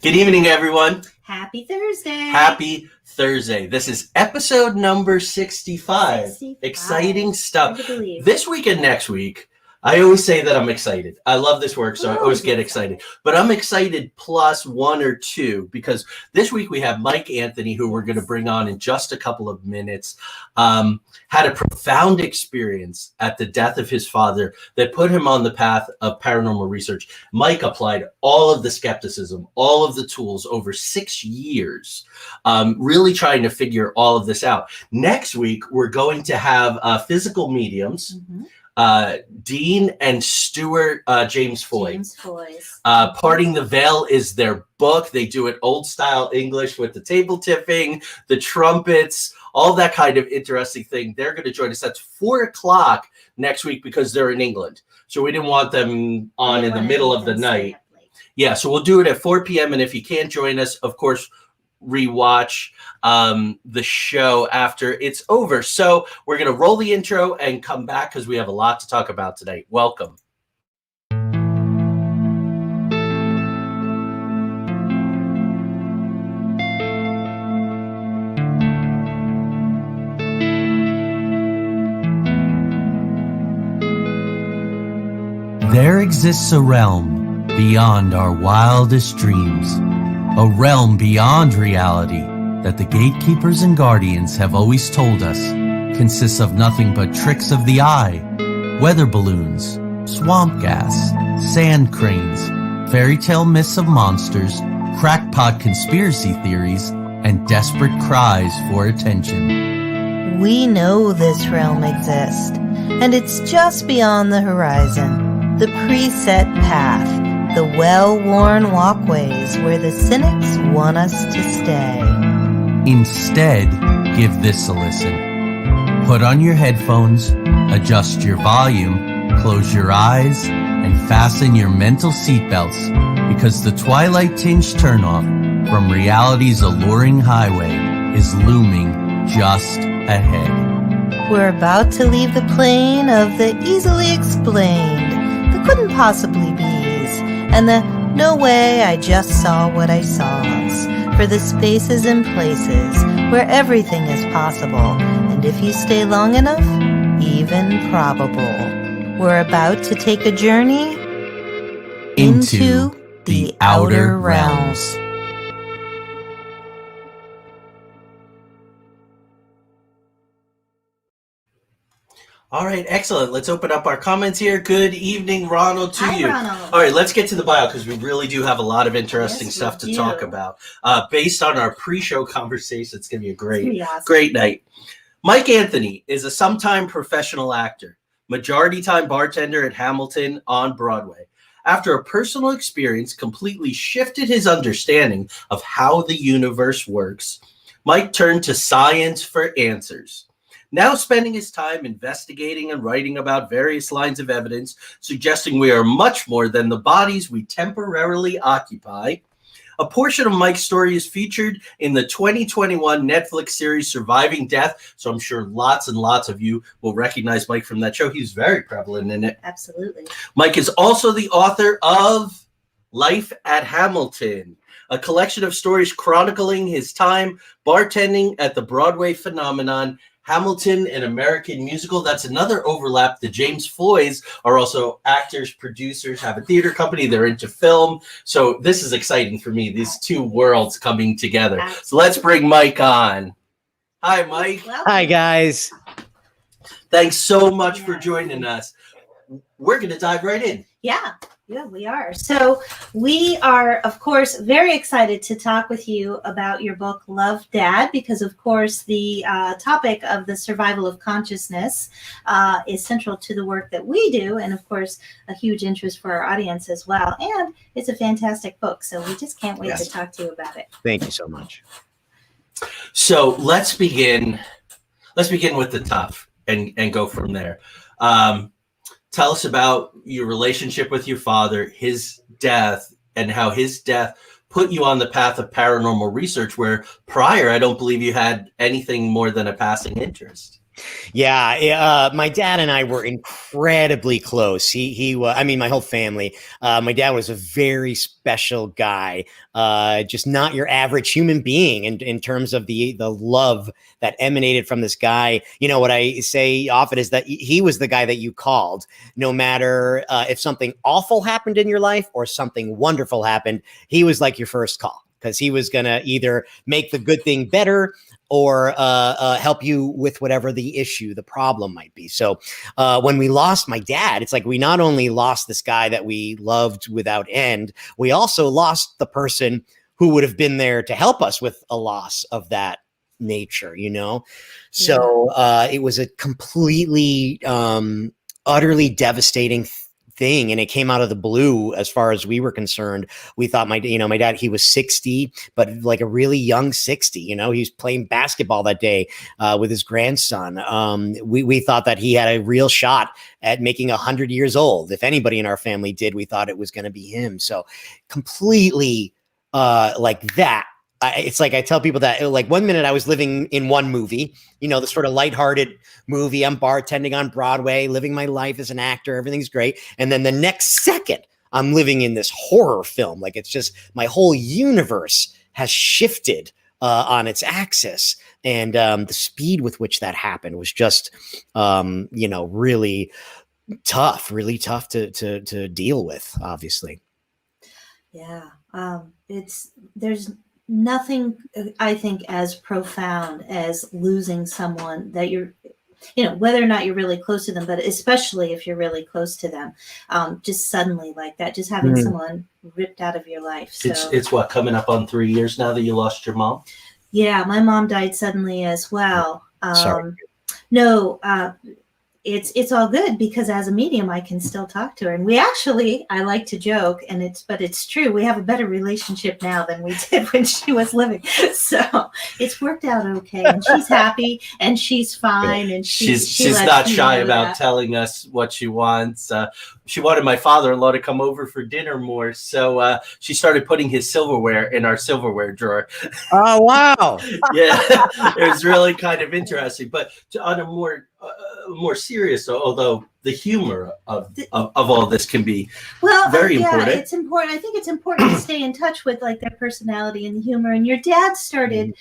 Good evening, everyone. Happy Thursday. Happy Thursday. This is episode number 65. Exciting stuff. This week and next week, I always say that I'm excited. I love this work, so I always get excited. But I'm excited plus one or two because this week we have Mike Anthony, who we're going to bring on in just a couple of minutes, had a profound experience at the death of his father that put him on the path of paranormal research. Mike applied all of the skepticism, all of the tools over 6 years, really trying to figure all of this out. Next week, we're going to have physical mediums. Mm-hmm. Dean and Stuart James Foy. Parting the Veil is their book. They do it old style English with the table tipping, the trumpets, all that kind of interesting thing. They're going to join us. That's 4:00 next week because they're in England. So we didn't want them on in the middle of the night. Yeah, so we'll do it at 4 p.m. And if you can't join us, of course, rewatch the show after it's over. So we're going to roll the intro and come back because we have a lot to talk about today. Welcome. There exists a realm beyond our wildest dreams. A realm beyond reality that the gatekeepers and guardians have always told us consists of nothing but tricks of the eye, weather balloons, swamp gas, sand cranes, fairy tale myths of monsters, crackpot conspiracy theories, and desperate cries for attention. We know this realm exists, and it's just beyond the horizon, the preset path. The well-worn walkways where the cynics want us to stay. Instead, give this a listen. Put on your headphones, adjust your volume, close your eyes, and fasten your mental seatbelts because the twilight-tinged turnoff from reality's alluring highway is looming just ahead. We're about to leave the plane of the easily explained, the couldn't possibly be, and the no way I just saw what I saws, for the spaces and places where everything is possible, and if you stay long enough, even probable. We're about to take a journey into the outer realms. All right, excellent. Let's open up our comments here. Good evening, Ronald, to you. Ronald. All right, let's get to the bio because we really do have a lot of interesting stuff to talk about. Based on our pre-show conversation, it's going to be a great night. Mike Anthony is a sometime professional actor, majority-time bartender at Hamilton on Broadway. After a personal experience completely shifted his understanding of how the universe works, Mike turned to science for answers. Now spending his time investigating and writing about various lines of evidence, suggesting we are much more than the bodies we temporarily occupy. A portion of Mike's story is featured in the 2021 Netflix series Surviving Death, so I'm sure lots and lots of you will recognize Mike from that show. He's very prevalent in it. Absolutely. Mike is also the author of Life at Hamilton, a collection of stories chronicling his time bartending at the Broadway phenomenon Hamilton, an American musical. That's another overlap. The James Foys are also actors, producers, have a theater company. They're into film. So this is exciting for me, these two worlds coming together. Absolutely. So let's bring Mike on. Hi, Mike. Hi, guys. Thanks so much for joining us. We're going to dive right in. Yeah, we are. So we are, of course, very excited to talk with you about your book, Love, Dad, because, of course, the topic of the survival of consciousness is central to the work that we do, and, of course, a huge interest for our audience as well. And it's a fantastic book, so we just can't wait to talk to you about it. Thank you so much. So let's begin with the tough and go from there. Tell us about your relationship with your father, his death, and how his death put you on the path of paranormal research, where prior, I don't believe you had anything more than a passing interest. Yeah, my dad and I were incredibly close. He was, I mean, my whole family. My dad was a very special guy, just not your average human being in terms of the love that emanated from this guy. You know, what I say often is that he was the guy that you called, no matter if something awful happened in your life or something wonderful happened. He was like your first call because he was going to either make the good thing better or help you with whatever the issue, the problem might be. So when we lost my dad, it's like we not only lost this guy that we loved without end, we also lost the person who would have been there to help us with a loss of that nature, you know? So it was a completely, utterly devastating thing, and it came out of the blue. As far as we were concerned, we thought my dad, he was 60, but like a really young 60. You know, he was playing basketball that day with his grandson. We thought that he had a real shot at making 100 years old. If anybody in our family did, we thought it was going to be him. So completely like that. It's like I tell people that, like, one minute I was living in one movie, you know, the sort of lighthearted movie. I'm bartending on Broadway, living my life as an actor. Everything's great. And then the next second, I'm living in this horror film. Like, it's just my whole universe has shifted on its axis. And the speed with which that happened was just, really tough to deal with, obviously. Yeah. There's nothing, I think, as profound as losing someone that you're, whether or not you're really close to them, but especially if you're really close to them, just suddenly like that, just having someone ripped out of your life. So It's what, coming up on 3 years now that you lost your mom? Yeah, my mom died suddenly as well. Sorry. No, it's all good because as a medium, I can still talk to her. And I like to joke, but it's true. We have a better relationship now than we did when she was living. So it's worked out okay. And she's happy and she's fine. And she's not shy about telling us what she wants. She wanted my father-in-law to come over for dinner more. So she started putting his silverware in our silverware drawer. Oh, wow. Yeah, it was really kind of interesting. But on a more serious, although the humor of all this can be very important. It's important. I think it's important to stay in touch with like their personality and the humor. And your dad started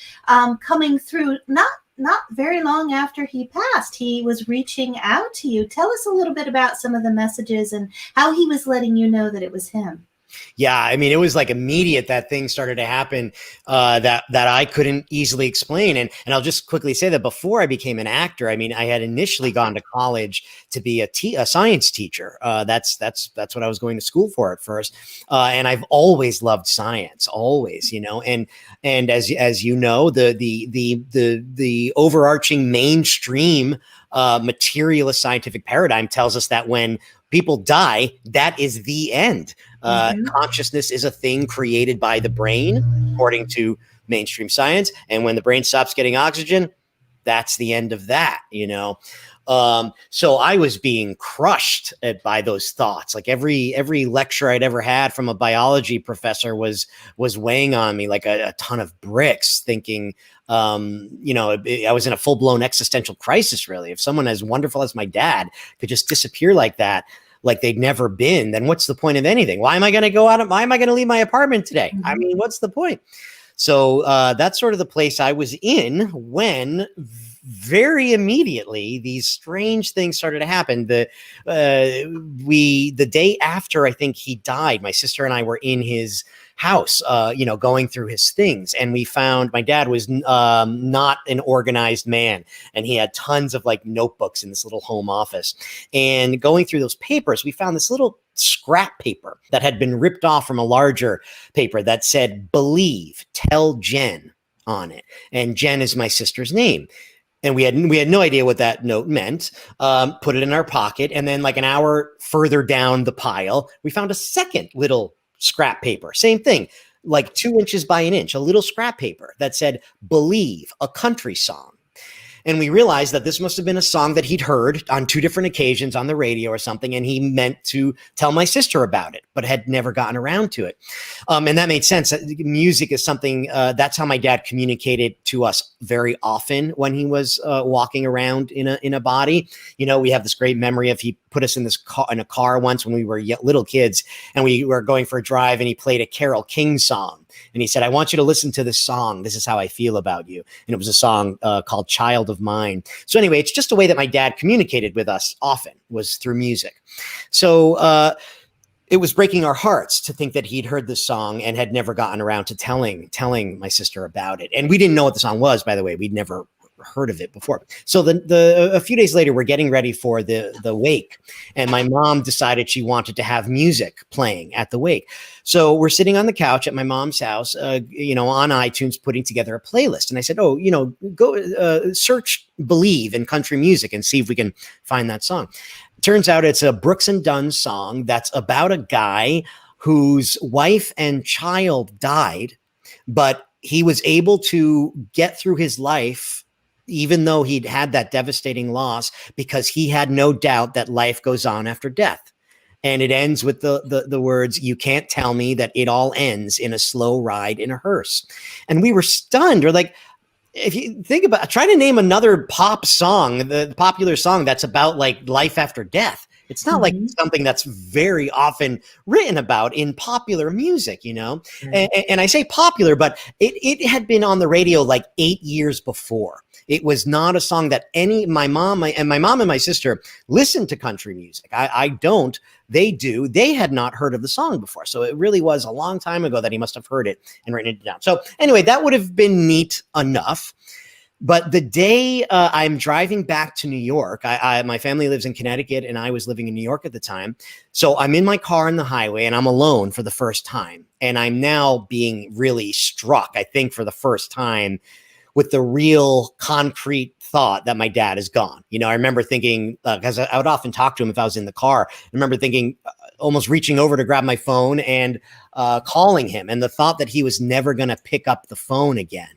coming through not very long after he passed. He was reaching out to you. Tell us a little bit about some of the messages and how he was letting you know that it was him. Yeah, I mean, it was like immediate that things started to happen that I couldn't easily explain. And I'll just quickly say that before I became an actor, I mean, I had initially gone to college to be a science teacher. That's what I was going to school for at first. And I've always loved science, always, and as you know, the overarching mainstream materialist scientific paradigm tells us that when people die, that is the end. Consciousness is a thing created by the brain, according to mainstream science. And when the brain stops getting oxygen, that's the end of that, So I was being crushed by those thoughts. Like every lecture I'd ever had from a biology professor was weighing on me like a ton of bricks, thinking, I was in a full-blown existential crisis, really. If someone as wonderful as my dad could just disappear like that, like they'd never been, then what's the point of anything? Why am I going to go out? Why am I going to leave my apartment today? I mean, what's the point? So that's sort of the place I was in when very immediately these strange things started to happen. The day after I think he died, my sister and I were in his house, going through his things, and we found my dad was not an organized man, and he had tons of like notebooks in this little home office. And going through those papers, we found this little scrap paper that had been ripped off from a larger paper that said "Believe, tell Jen" on it, and Jen is my sister's name. And we had no idea what that note meant. Put it in our pocket, and then like an hour further down the pile, we found a second little scrap paper. Same thing, like 2 inches by an inch, a little scrap paper that said "Believe," a country song. And we realized that this must have been a song that he'd heard on 2 different occasions on the radio or something. And he meant to tell my sister about it, but had never gotten around to it. And that made sense. Music is something, that's how my dad communicated to us very often when he was walking around in a body. You know, we have this great memory of he put us in a car once when we were little kids, and we were going for a drive, and he played a Carole King song. And he said, I want you to listen to this song. This is how I feel about you. And it was a song called Child of Mine. So anyway, it's just a way that my dad communicated with us often, was through music. So it was breaking our hearts to think that he'd heard this song and had never gotten around to telling my sister about it. And we didn't know what the song was, by the way. We'd never heard of it before. So a few days later, we're getting ready for the wake, and my mom decided she wanted to have music playing at the wake. So we're sitting on the couch at my mom's house, on iTunes, putting together a playlist. And I said, go search Believe in country music and see if we can find that song. Turns out it's a Brooks and Dunn song that's about a guy whose wife and child died, but he was able to get through his life even though he'd had that devastating loss, because he had no doubt that life goes on after death. And it ends with the words, you can't tell me that it all ends in a slow ride in a hearse. And we were stunned. We're like, if you think about, try to name another pop song, the popular song that's about like life after death. It's not like something that's very often written about in popular music, you know? And I say popular, but it had been on the radio like 8 years before. It was not a song that my mom and my sister listened to country music. I don't. They do. They had not heard of the song before. So it really was a long time ago that he must have heard it and written it down. So anyway, that would have been neat enough. But the day I'm driving back to New York, my family lives in Connecticut and I was living in New York at the time. So I'm in my car on the highway and I'm alone for the first time. And I'm now being really struck, I think, for the first time with the real concrete thought that my dad is gone. You know, I remember thinking, because I would often talk to him if I was in the car, I remember thinking, almost reaching over to grab my phone and calling him. And the thought that he was never going to pick up the phone again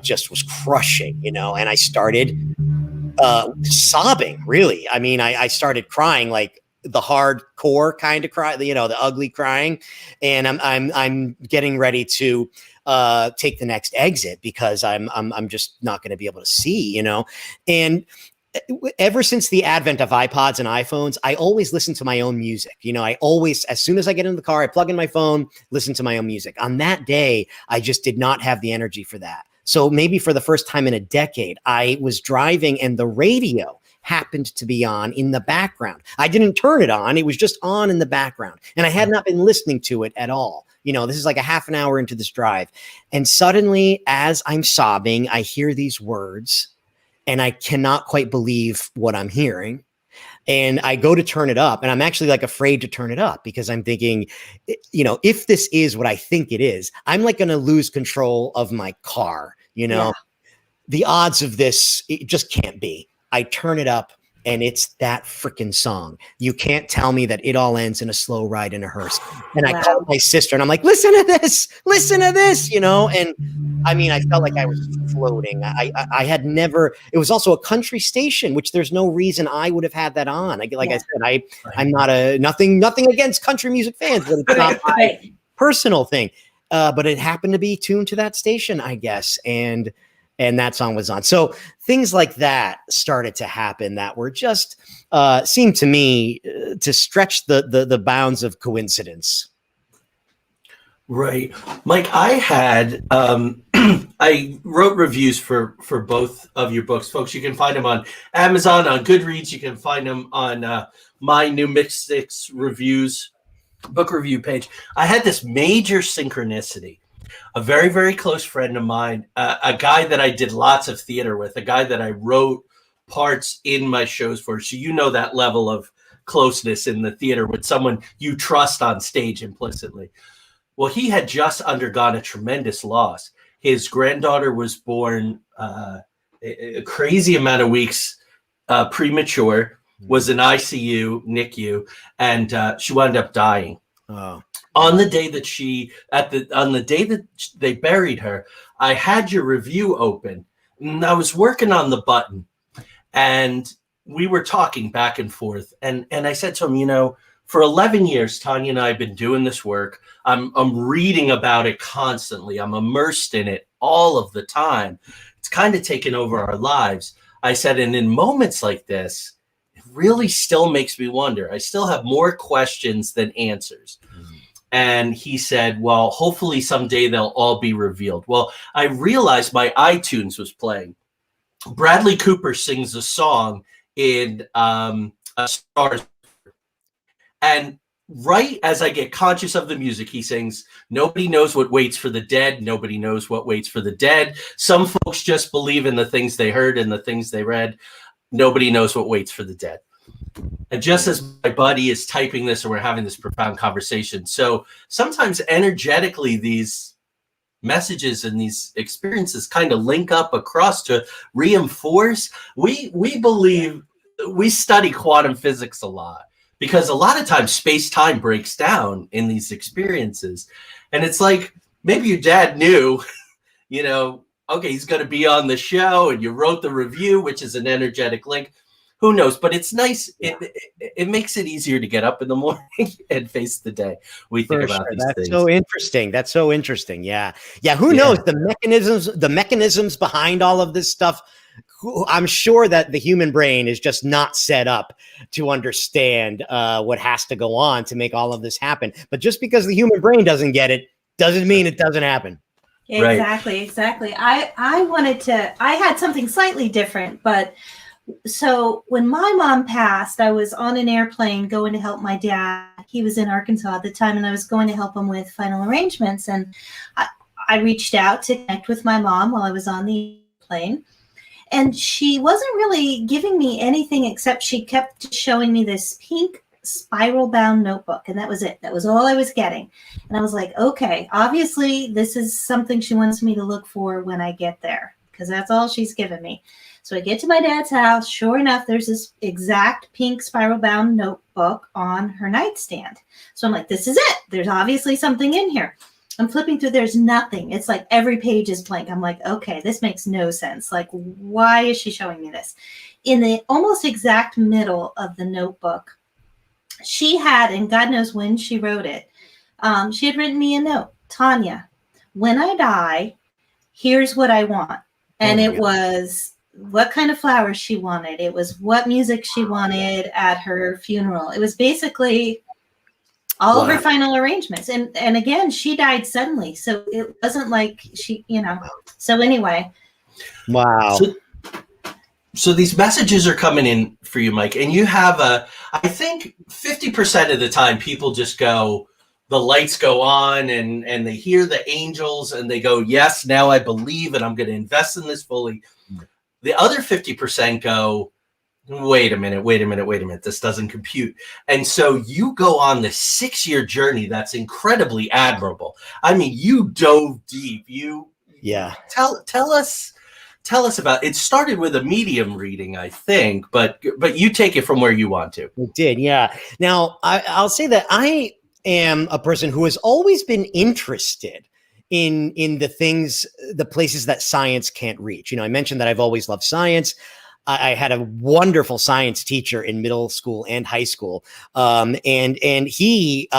just was crushing, you know, and I started sobbing, really. I mean, I started crying, like the hardcore kind of cry, you know, the ugly crying. And I'm getting ready to take the next exit because I'm just not going to be able to see, you know. And ever since the advent of iPods and iPhones, I always listen to my own music. You know, I always, as soon as I get in the car, I plug in my phone, listen to my own music. On that day, I just did not have the energy for that. So maybe for the first time in a decade, I was driving and the radio happened to be on in the background. I didn't turn it on. It was just on in the background. And I had not been listening to it at all. You know, this is like a half an hour into this drive. And suddenly, as I'm sobbing, I hear these words and I cannot quite believe what I'm hearing. And I go to turn it up and I'm actually like afraid to turn it up because I'm thinking, you know, if this is what I think it is, I'm like going to lose control of my car. You know, The odds of this, it just can't be. I turn it up and it's that freaking song. You can't tell me that it all ends in a slow ride in a hearse. And I called my sister and I'm like, listen to this, you know? And I mean, I felt like I was floating. I had never, it was also a country station, which there's no reason I would have had that on. I said, I'm not nothing against country music fans, but it's not my personal thing. But it happened to be tuned to that station, I guess. And that song was on. So things like that started to happen that were just seemed to me to stretch the bounds of coincidence. Right. Mike, I had I wrote reviews for both of your books. Folks, you can find them on Amazon, on Goodreads. You can find them on my New Mystics Reviews book review page. I had this major synchronicity. A very, very close friend of mine, a guy that I did lots of theater with, a guy that I wrote parts in my shows for. So you know that level of closeness in the theater with someone you trust on stage implicitly. Well, he had just undergone a tremendous loss. His granddaughter was born a crazy amount of weeks premature, was in ICU, NICU, and she wound up dying. Oh. On the day that they buried her, I had your review open, And I was working on the button, and we were talking back and forth. And I said to him, for 11 years, Tanya and I have been doing this work. I'm reading about it constantly. I'm immersed in it all of the time. It's kind of taken over our lives. I said, and in moments like this, it really still makes me wonder. I still have more questions than answers. And he said, well, hopefully someday they'll all be revealed. Well, I realized my iTunes was playing. Bradley Cooper sings a song in A Star's. And right as I get conscious of the music, he sings, nobody knows what waits for the dead. Nobody knows what waits for the dead. Some folks just believe in the things they heard and the things they read. Nobody knows what waits for the dead. And just as my buddy is typing this and we're having this profound conversation. So sometimes energetically, these messages and these experiences kind of link up across to reinforce. We believe, we study quantum physics a lot because a lot of times space-time breaks down in these experiences. And it's like, maybe your dad knew, okay, he's going to be on the show and you wrote the review, which is an energetic link. Who knows? But it's nice. It makes it easier to get up in the morning and face the day. We think about these things. That's so interesting. That's so interesting. Yeah. Yeah. Who knows the mechanisms behind all of this stuff? I'm sure that the human brain is just not set up to understand what has to go on to make all of this happen. But just because the human brain doesn't get it doesn't mean it doesn't happen. Exactly. I had something slightly different, but so when my mom passed, I was on an airplane going to help my dad. He was in Arkansas at the time, and I was going to help him with final arrangements. And I reached out to connect with my mom while I was on the plane. And she wasn't really giving me anything except she kept showing me this pink spiral bound notebook. And that was it. That was all I was getting. And I was like, okay, obviously this is something she wants me to look for when I get there, because that's all she's given me. So I get to my dad's house. Sure enough, there's this exact pink spiral bound notebook on her nightstand. So I'm like, this is it. There's obviously something in here. I'm flipping through. There's nothing. It's like every page is blank. I'm like, okay, this makes no sense. Like, why is she showing me this? In the almost exact middle of the notebook, she had, and God knows when she wrote it, she had written me a note. Tanya, when I die, here's what I want. And it was what kind of flowers she wanted. It was what music she wanted at her funeral. It was basically all of her final arrangements. And again, she died suddenly. So it wasn't like she, So anyway. Wow. So these messages are coming in for you, Mike. And you have I think 50% of the time people just go, the lights go on and they hear the angels and they go, yes, now I believe and I'm going to invest in this fully. The other 50% go, wait a minute. This doesn't compute. And so you go on this 6-year journey. That's incredibly admirable. I mean, you dove deep. Tell us about it. Started with a medium reading, I think, but you take it from where you want to. It did. Yeah. Now I'll say that I am a person who has always been interested in the places that science can't reach. I mentioned that I've always loved science. I had a wonderful science teacher in middle school and high school. And he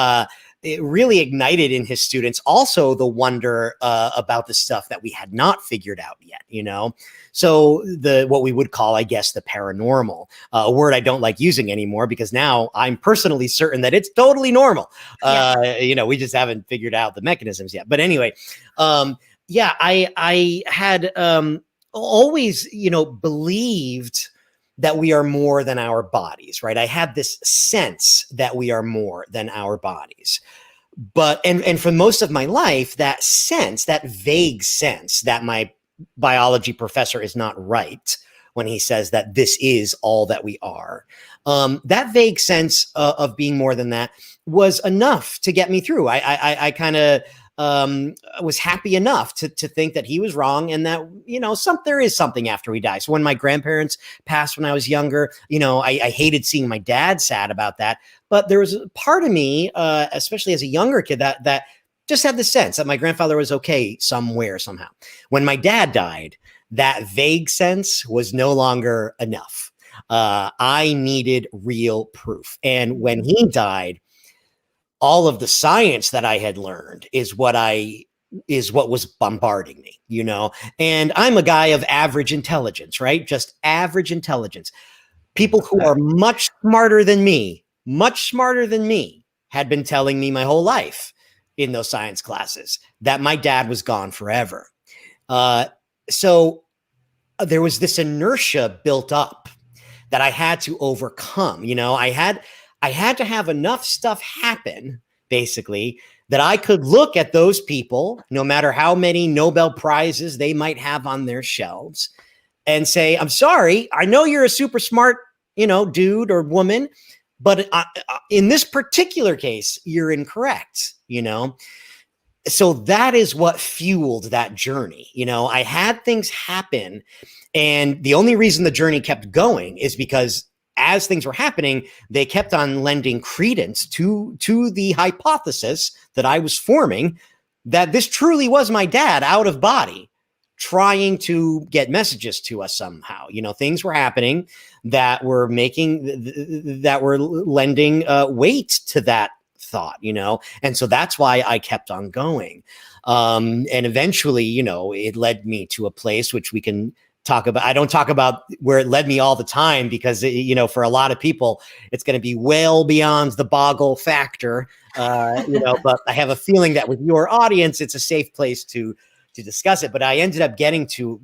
it really ignited in his students also the wonder about the stuff that we had not figured out yet, So what we would call, I guess, the paranormal, a word I don't like using anymore because now I'm personally certain that it's totally normal. We just haven't figured out the mechanisms yet. But anyway, I had always, believed that we are more than our bodies, right? I had this sense that we are more than our bodies. But, and for most of my life, that sense, that vague sense that my biology professor is not right when he says that this is all that we are, that vague sense of being more than that was enough to get me through. I kind of was happy enough to think that he was wrong and that, there is something after we die. So when my grandparents passed when I was younger, I hated seeing my dad sad about that. But there was a part of me, especially as a younger kid, that just had the sense that my grandfather was okay somewhere, somehow. When my dad died, that vague sense was no longer enough. I needed real proof. And when he died, all of the science that I had learned is what was bombarding me, you know? And I'm a guy of average intelligence, right? Just average intelligence. People who are much smarter than me, had been telling me my whole life in those science classes that my dad was gone forever. So there was this inertia built up that I had to overcome. You know, I had to have enough stuff happen, basically, that I could look at those people, no matter how many Nobel Prizes they might have on their shelves, and say, I'm sorry, I know you're a super smart, you know, dude or woman, but in this particular case, you're incorrect, you know? So that is what fueled that journey. You know, I had things happen, and the only reason the journey kept going is because as things were happening, they kept on lending credence to the hypothesis that I was forming, that this truly was my dad out of body, trying to get messages to us somehow. You know, things were happening that were lending weight to that thought, you know? And so that's why I kept on going. And eventually, you know, it led me to a place which we can talk about. I don't talk about where it led me all the time because, you know, for a lot of people, it's going to be well beyond the boggle factor, you know, but I have a feeling that with your audience, it's a safe place to discuss it. But I ended up getting to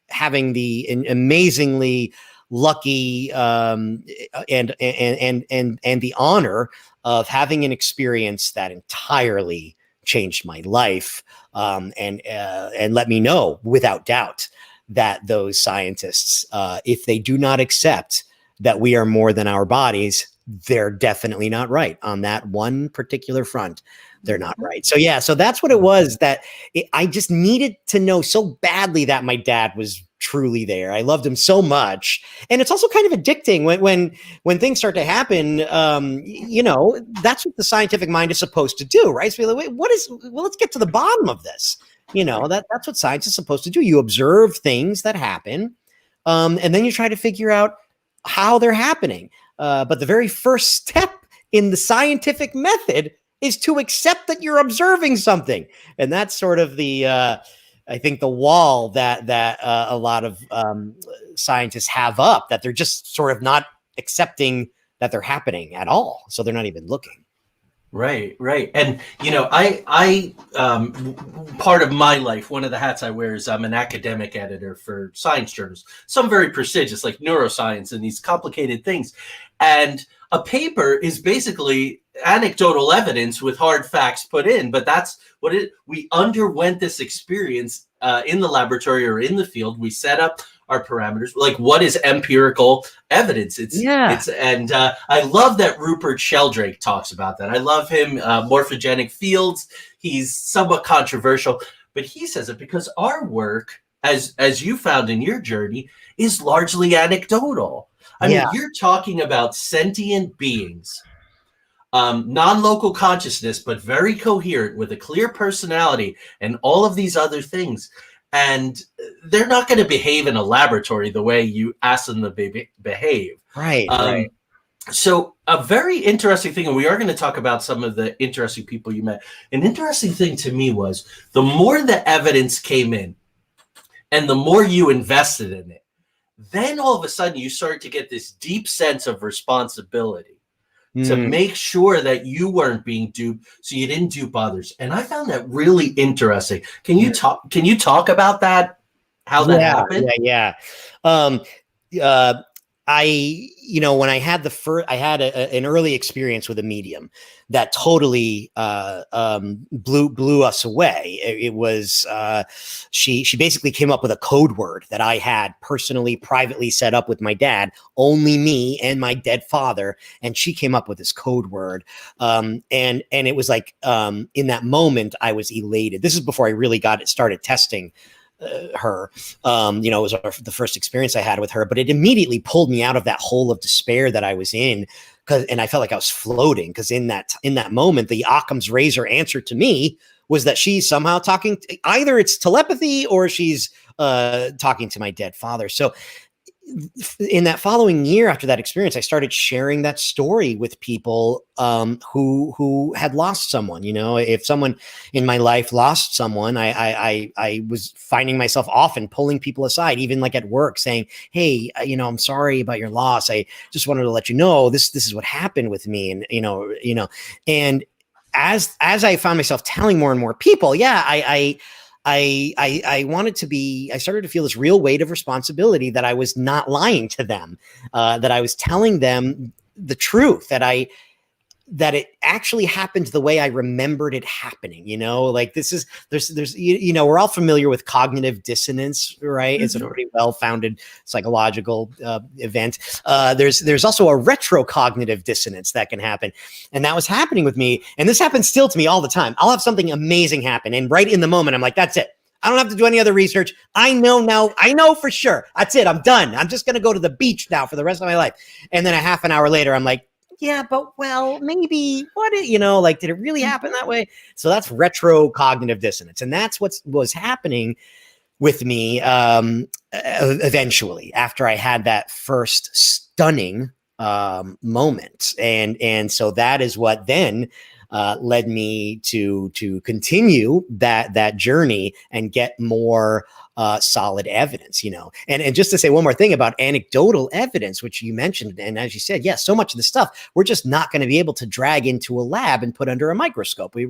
having the amazingly lucky and the honor of having an experience that entirely changed my life, and let me know without doubt that those scientists, if they do not accept that we are more than our bodies, they're definitely not right on that one particular front. They're not right. So yeah, so that's what it was, that I just needed to know so badly that my dad was truly there. I loved him so much. And it's also kind of addicting when things start to happen. You know, that's what the scientific mind is supposed to do, right? So like, let's get to the bottom of this. You know, that's what science is supposed to do. You observe things that happen, and then you try to figure out how they're happening. But the very first step in the scientific method is to accept that you're observing something. And that's sort of the, I think, the wall that a lot of scientists have up, that they're just sort of not accepting that they're happening at all. So they're not even looking. Right. And, you know, I part of my life, one of the hats I wear is I'm an academic editor for science journals, some very prestigious, like neuroscience and these complicated things. And a paper is basically anecdotal evidence with hard facts put in, but that's what we underwent this experience in the laboratory or in the field. We set up our parameters, like what is empirical evidence. And I love that Rupert Sheldrake talks about that. I love him, morphogenic fields. He's somewhat controversial, but he says it because our work, as you found in your journey, is largely anecdotal. I mean, you're talking about sentient beings, non-local consciousness, but very coherent with a clear personality and all of these other things. And they're not going to behave in a laboratory the way you ask them to behave. Right. So a very interesting thing, and we are going to talk about some of the interesting people you met. An interesting thing to me was the more the evidence came in and the more you invested in it, then all of a sudden you start to get this deep sense of responsibility to make sure that you weren't being duped, so you didn't dupe others. And I found that really interesting. Can you talk about that? How that happened? When I had an early experience with a medium that totally blew us away. It was she basically came up with a code word that I had personally, privately set up with my dad, only me and my dead father, and she came up with this code word. And it was like in that moment I was elated. This is before I really started testing her. It was the first experience I had with her, but it immediately pulled me out of that hole of despair that I was in, and I felt like I was floating, because in that moment, the Occam's razor answer to me was that she's somehow talking. Either it's telepathy or she's talking to my dead father. So in that following year after that experience, I started sharing that story with people who had lost someone. You know, if someone in my life lost someone, I was finding myself often pulling people aside, even like at work, saying, "Hey, you know, I'm sorry about your loss. I just wanted to let you know this is what happened with me." And and as I found myself telling more and more people, I wanted to be, I started to feel this real weight of responsibility that I was not lying to them, that I was telling them the truth, that it actually happened the way I remembered it happening. You know, like there's we're all familiar with cognitive dissonance, right? It's a pretty well-founded psychological event. There's also a retrocognitive dissonance that can happen. And that was happening with me. And this happens still to me all the time. I'll have something amazing happen. And right in the moment, I'm like, that's it. I don't have to do any other research. I know now. I know for sure. That's it. I'm done. I'm just going to go to the beach now for the rest of my life. And then a half an hour later, I'm like, yeah, but maybe did it really happen that way? So that's retrocognitive dissonance. And that's what was happening with me eventually after I had that first stunning moment. And so that is what then led me to continue that journey and get more solid evidence, and just to say one more thing about anecdotal evidence, which you mentioned. And as you said, yes, so much of the stuff we're just not going to be able to drag into a lab and put under a microscope. A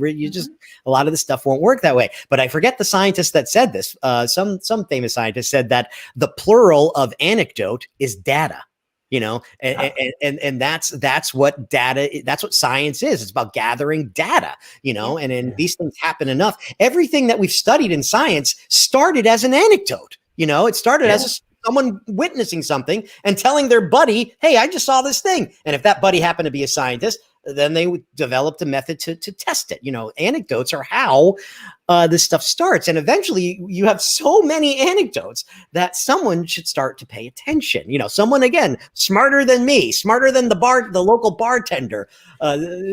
lot of the stuff won't work that way. But I forget the scientist that said this. Some famous scientist said that the plural of anecdote is data. And that's what data, that's what science is. It's about gathering data, and these things happen enough. Everything that we've studied in science started as an anecdote. It started as someone witnessing something and telling their buddy, "Hey, I just saw this thing." And if that buddy happened to be a scientist, then they developed a method to test it. Anecdotes are how this stuff starts. And eventually you have so many anecdotes that someone should start to pay attention. Someone, again, smarter than me, smarter than the local bartender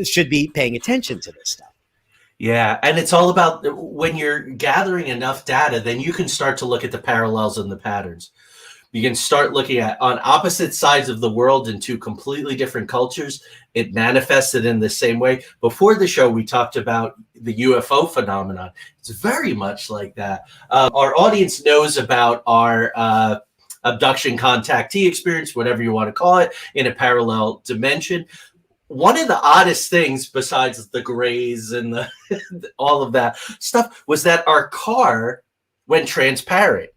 should be paying attention to this stuff. Yeah. And it's all about when you're gathering enough data, then you can start to look at the parallels and the patterns. You can start looking at on opposite sides of the world in two completely different cultures. It manifested in the same way. Before the show, we talked about the UFO phenomenon. It's very much like that. Our audience knows about our abduction contactee experience, whatever you want to call it, in a parallel dimension. One of the oddest things, besides the grays and all of that stuff, was that our car went transparent.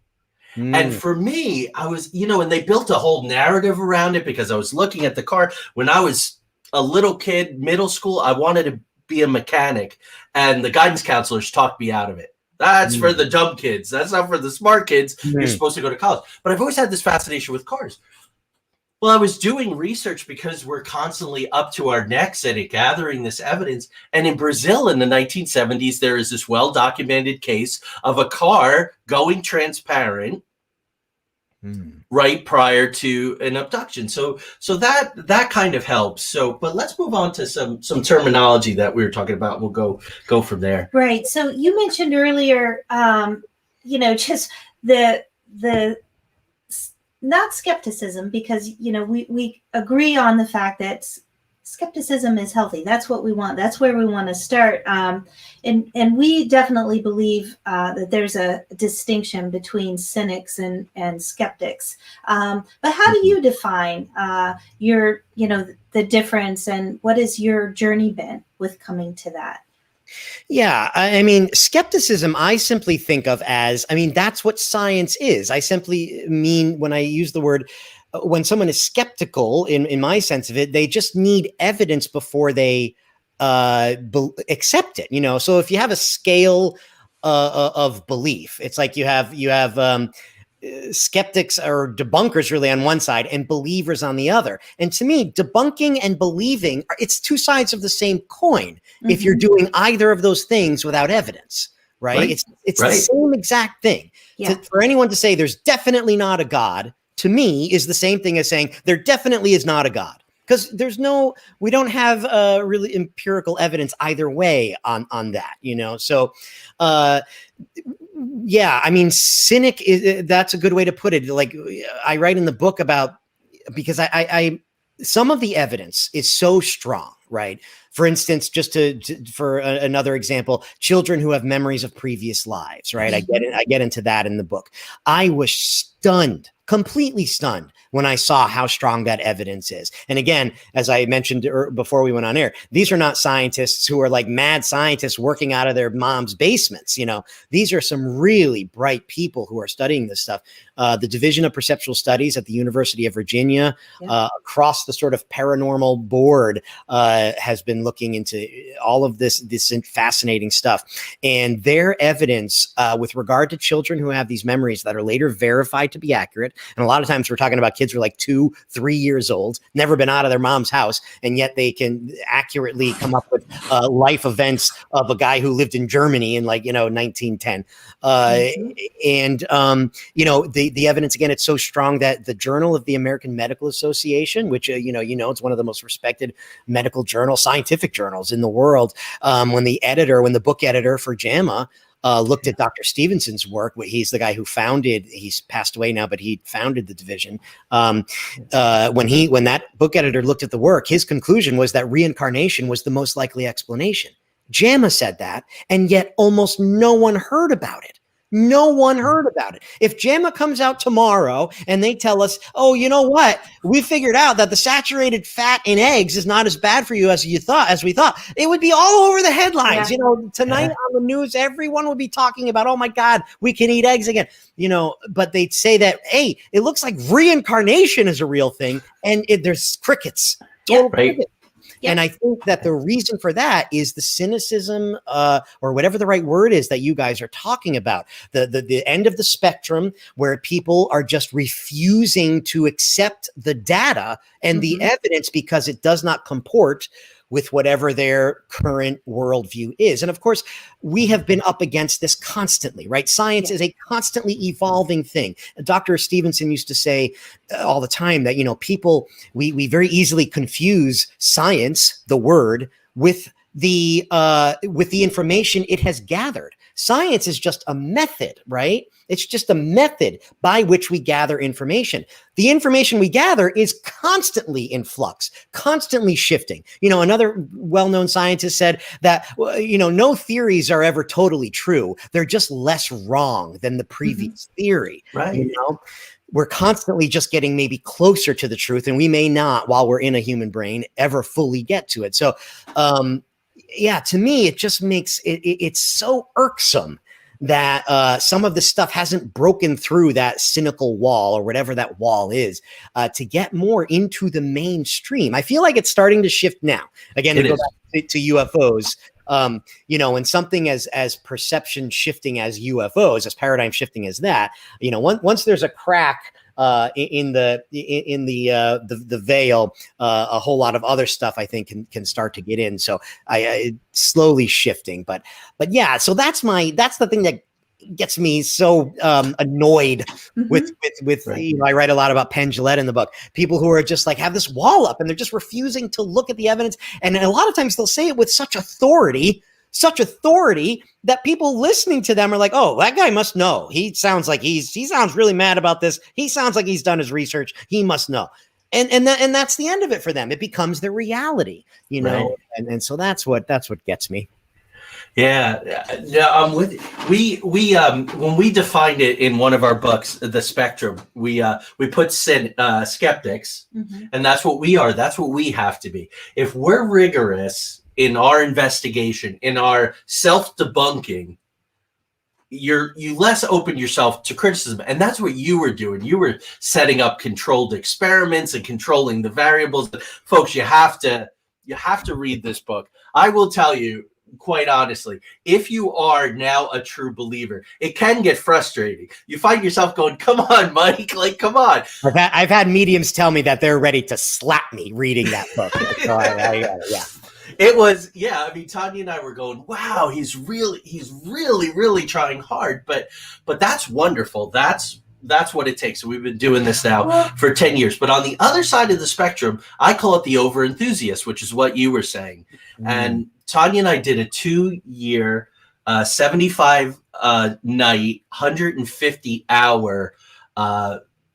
And for me, I was, and they built a whole narrative around it because I was looking at the car. When I was a little kid, middle school, I wanted to be a mechanic, and the guidance counselors talked me out of it. That's for the dumb kids. That's not for the smart kids. You're supposed to go to college. But I've always had this fascination with cars. Well, I was doing research because we're constantly up to our necks at it, gathering this evidence. And in Brazil in the 1970s, there is this well-documented case of a car going transparent right prior to an abduction. So that kind of helps. So, but let's move on to some terminology that we were talking about. We'll go from there. Right. So you mentioned earlier, just the not skepticism, because we agree on the fact that skepticism is healthy. That's what we want. That's where we want to start. And we definitely believe that there's a distinction between cynics and skeptics. But how do you define the difference, and what has your journey been with coming to that? Yeah, I mean, skepticism, I simply think of as, that's what science is. I simply mean, when I use the word, when someone is skeptical, in my sense of it, they just need evidence before they accept it. So if you have a scale of belief, it's like you have skeptics or debunkers really on one side and believers on the other. And to me, debunking and believing, it's two sides of the same coin. If you're doing either of those things without evidence, right? It's the same exact thing. Yeah. For anyone to say there's definitely not a God, to me, is the same thing as saying there definitely is not a God. Because we don't have really empirical evidence either way on that, So Yeah, I mean, cynic is that's a good way to put it. Like I write in the book about because I some of the evidence is so strong, right? For instance, just for another example, children who have memories of previous lives, right? I get into that in the book. I was stunned, completely stunned when I saw how strong that evidence is. And again, as I mentioned before we went on air, these are not scientists who are like mad scientists working out of their mom's basements. You know, these are some really bright people who are studying this stuff. The Division of Perceptual Studies at the University of Virginia, across the sort of paranormal board, has been looking into all of this fascinating stuff. And their evidence with regard to children who have these memories that are later verified to be accurate. And a lot of times we're talking about kids who are like 2-3 years old, never been out of their mom's house, and yet they can accurately come up with life events of a guy who lived in Germany in 1910. And the evidence, again, it's so strong that the Journal of the American Medical Association, which it's one of the most respected medical journals, scientific journals in the world, when the book editor for JAMA looked at Dr. Stevenson's work. He's the guy who he's passed away now, but he founded the division. When that book editor looked at the work, his conclusion was that reincarnation was the most likely explanation. JAMA said that, and yet almost no one heard about it. No one heard about it. If JAMA comes out tomorrow and they tell us, oh, you know what? We figured out that the saturated fat in eggs is not as bad for you as we thought, it would be all over the headlines. Yeah. Tonight on the news, everyone would be talking about, oh my God, we can eat eggs again. But they'd say that, hey, it looks like reincarnation is a real thing, and there's crickets. Total crickets. Yep. And I think that the reason for that is the cynicism, or whatever the right word is that you guys are talking about, the end of the spectrum where people are just refusing to accept the data and the evidence because it does not comport with whatever their current worldview is. And of course, we have been up against this constantly, right? Science is a constantly evolving thing. Dr. Stevenson used to say all the time that, people, we very easily confuse science, the word, with the information it has gathered. Science is just a method, right? It's just a method by which we gather information. The information we gather is constantly in flux, constantly shifting. Another well-known scientist said that, no theories are ever totally true. They're just less wrong than the previous theory. Right. We're constantly just getting maybe closer to the truth, and we may not, while we're in a human brain, ever fully get to it. So, to me, it just makes it's so irksome that some of the stuff hasn't broken through that cynical wall or whatever that wall is to get more into the mainstream. I feel like it's starting to shift now. Again, to go back to UFOs, and something as perception shifting as UFOs, as paradigm shifting as that, once there's a crack in the veil, a whole lot of other stuff I think can start to get in. So I slowly shifting, but yeah. So that's the thing that gets me so annoyed with I write a lot about Penn Jillette in the book. People who are just like have this wall up and they're just refusing to look at the evidence, and a lot of times they'll say it with such authority that people listening to them are like, oh, that guy must know. He sounds like he sounds really mad about this. He sounds like he's done his research. He must know. And that's the end of it for them. It becomes their reality, Right. And so that's what gets me. Yeah, I'm with you. We when we defined it in one of our books, The Spectrum, we put skeptics, and that's what we are. That's what we have to be. If we're rigorous in our investigation, in our self-debunking, you less open yourself to criticism. And that's what you were doing. You were setting up controlled experiments and controlling the variables. Folks, you have to read this book. I will tell you, quite honestly, if you are now a true believer, it can get frustrating. You find yourself going, come on, Mike, come on. I've had mediums tell me that they're ready to slap me reading that book. So yeah. It was, I mean, Tanya and I were going, wow, he's really, really trying hard, but that's wonderful. That's what it takes. So we've been doing this now for 10 years. But on the other side of the spectrum, I call it the over-enthusiast, which is what you were saying. And Tanya and I did a 2-year 75 night, 150 hour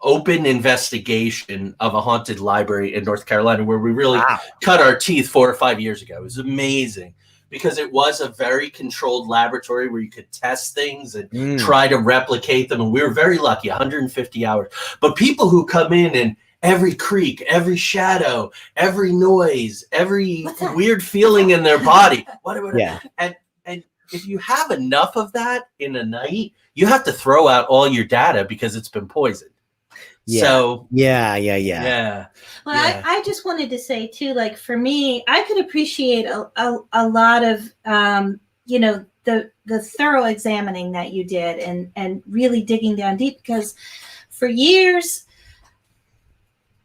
open investigation of a haunted library in North Carolina, where we really cut our teeth 4 or 5 years ago. It was amazing because it was a very controlled laboratory where you could test things and try to replicate them. And we were very lucky, 150 hours. But people who come in and every creak, every shadow, every noise, every weird feeling in their body. And if you have enough of that in a night, you have to throw out all your data because it's been poisoned. Yeah. So Well, I just wanted to say too, like for me, I could appreciate a lot of the thorough examining that you did and really digging down deep, because for years,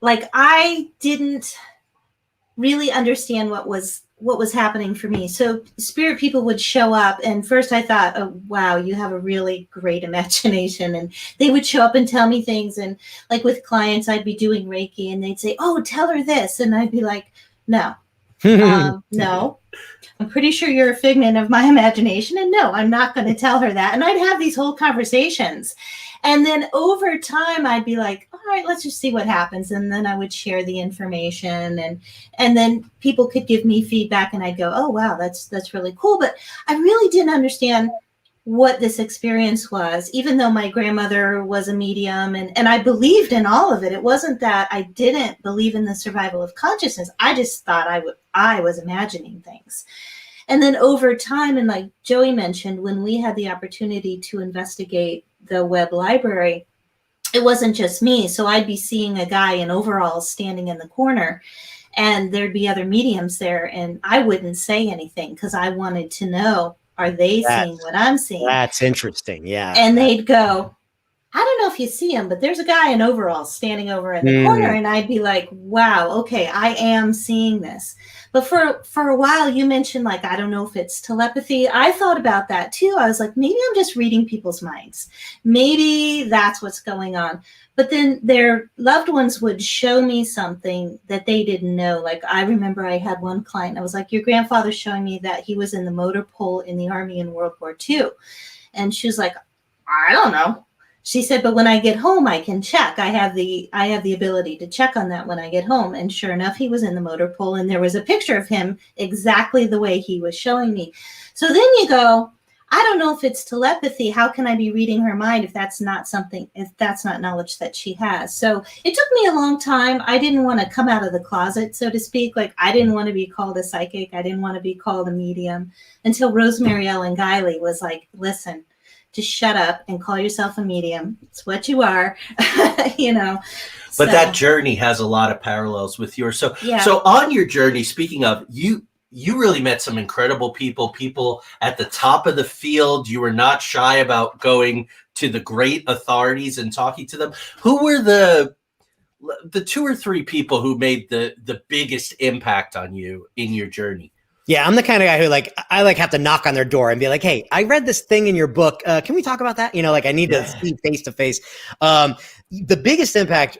like I didn't really understand what was happening for me. So spirit people would show up, and first I thought, oh wow, you have a really great imagination, and they would show up and tell me things. And like with clients, I'd be doing Reiki and they'd say, oh, tell her this, and I'd be like, no. No, I'm pretty sure you're a figment of my imagination, and no, I'm not going to tell her that. And I'd have these whole conversations, and then over time I'd be like, all right, let's just see what happens. And then I would share the information, and then people could give me feedback, and I'd go, oh wow, that's really cool. But I really didn't understand what this experience was, even though my grandmother was a medium, and I believed in all of it. It wasn't that I didn't believe in the survival of consciousness. I just thought I was imagining things. And then over time, and like Joey mentioned, when we had the opportunity to investigate the web library, it wasn't just me. So I'd be seeing a guy in overalls standing in the corner, and there'd be other mediums there, and I wouldn't say anything because I wanted to know, are they seeing what I'm seeing? That's interesting. Yeah. And they'd go, I don't know if you see him, but there's a guy in overalls standing over in the corner. And I'd be like, wow, okay, I am seeing this. But for a while, you mentioned, like, I don't know if it's telepathy. I thought about that too. I was like, maybe I'm just reading people's minds. Maybe that's what's going on. But then their loved ones would show me something that they didn't know. Like, I remember I had one client, I was like, your grandfather's showing me that he was in the motor pool in the Army in World War II. And she was like, I don't know. She said, but when I get home, I can check. I have the ability to check on that when I get home. And sure enough, he was in the motor pool, and there was a picture of him exactly the way he was showing me. So then you go, I don't know if it's telepathy. How can I be reading her mind if that's not knowledge that she has? So it took me a long time. I didn't want to come out of the closet, so to speak. Like, I didn't want to be called a psychic. I didn't want to be called a medium, until Rosemary Ellen Guiley was like, listen, just shut up and call yourself a medium. It's what you are, you know. But that journey has a lot of parallels with yours. So on your journey, speaking of, you really met some incredible people at the top of the field. You were not shy about going to the great authorities and talking to them. Who were the 2 or 3 people who made the biggest impact on you in your journey? Yeah, I'm the kind of guy who I have to knock on their door and be like, hey, I read this thing in your book. Can we talk about that? You know, like I need to see face to face. The biggest impact,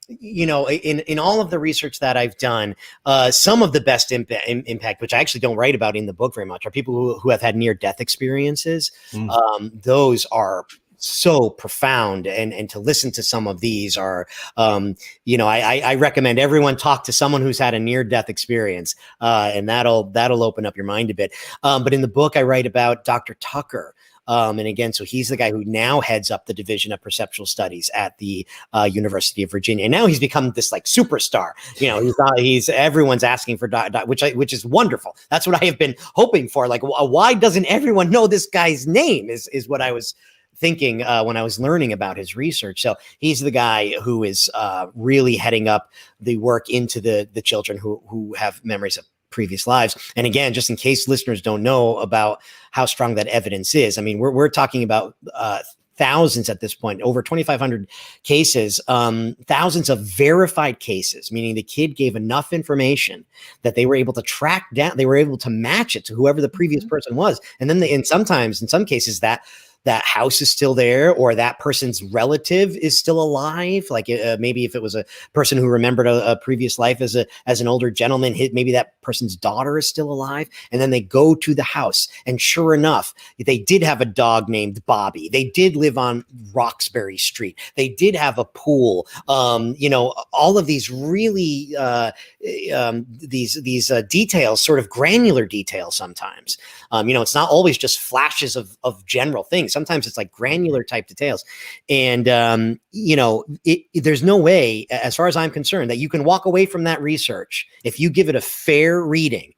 you know, in all of the research that I've done, some of the best impact, which I actually don't write about in the book very much, are people who have had near-death experiences. Those are so profound, and to listen to some of these are, you know, I recommend everyone talk to someone who's had a near-death experience, and that'll open up your mind a bit. But in the book, I write about Dr. Tucker. And again, so he's the guy who now heads up the Division of Perceptual Studies at the University of Virginia. And now he's become this like superstar. You know, he's everyone's asking for which is wonderful. That's what I have been hoping for. Like, why doesn't everyone know this guy's name? Is what I was thinking when I was learning about his research. So he's the guy who is really heading up the work into the children who have memories of previous lives. And again, just in case listeners don't know about how strong that evidence is, I mean, we're talking about thousands at this point, over 2,500 cases, thousands of verified cases, meaning the kid gave enough information that they were able to track down, they were able to match it to whoever the previous person was. And then in some cases that that house is still there, or that person's relative is still alive. Like maybe if it was a person who remembered a previous life as an older gentleman, maybe that person's daughter is still alive. And then they go to the house, and sure enough, they did have a dog named Bobby. They did live on Roxbury Street. They did have a pool. All of these really these details, sort of granular details. Sometimes, it's not always just flashes of general things. Sometimes it's like granular type details. And, there's no way, as far as I'm concerned, that you can walk away from that research if you give it a fair reading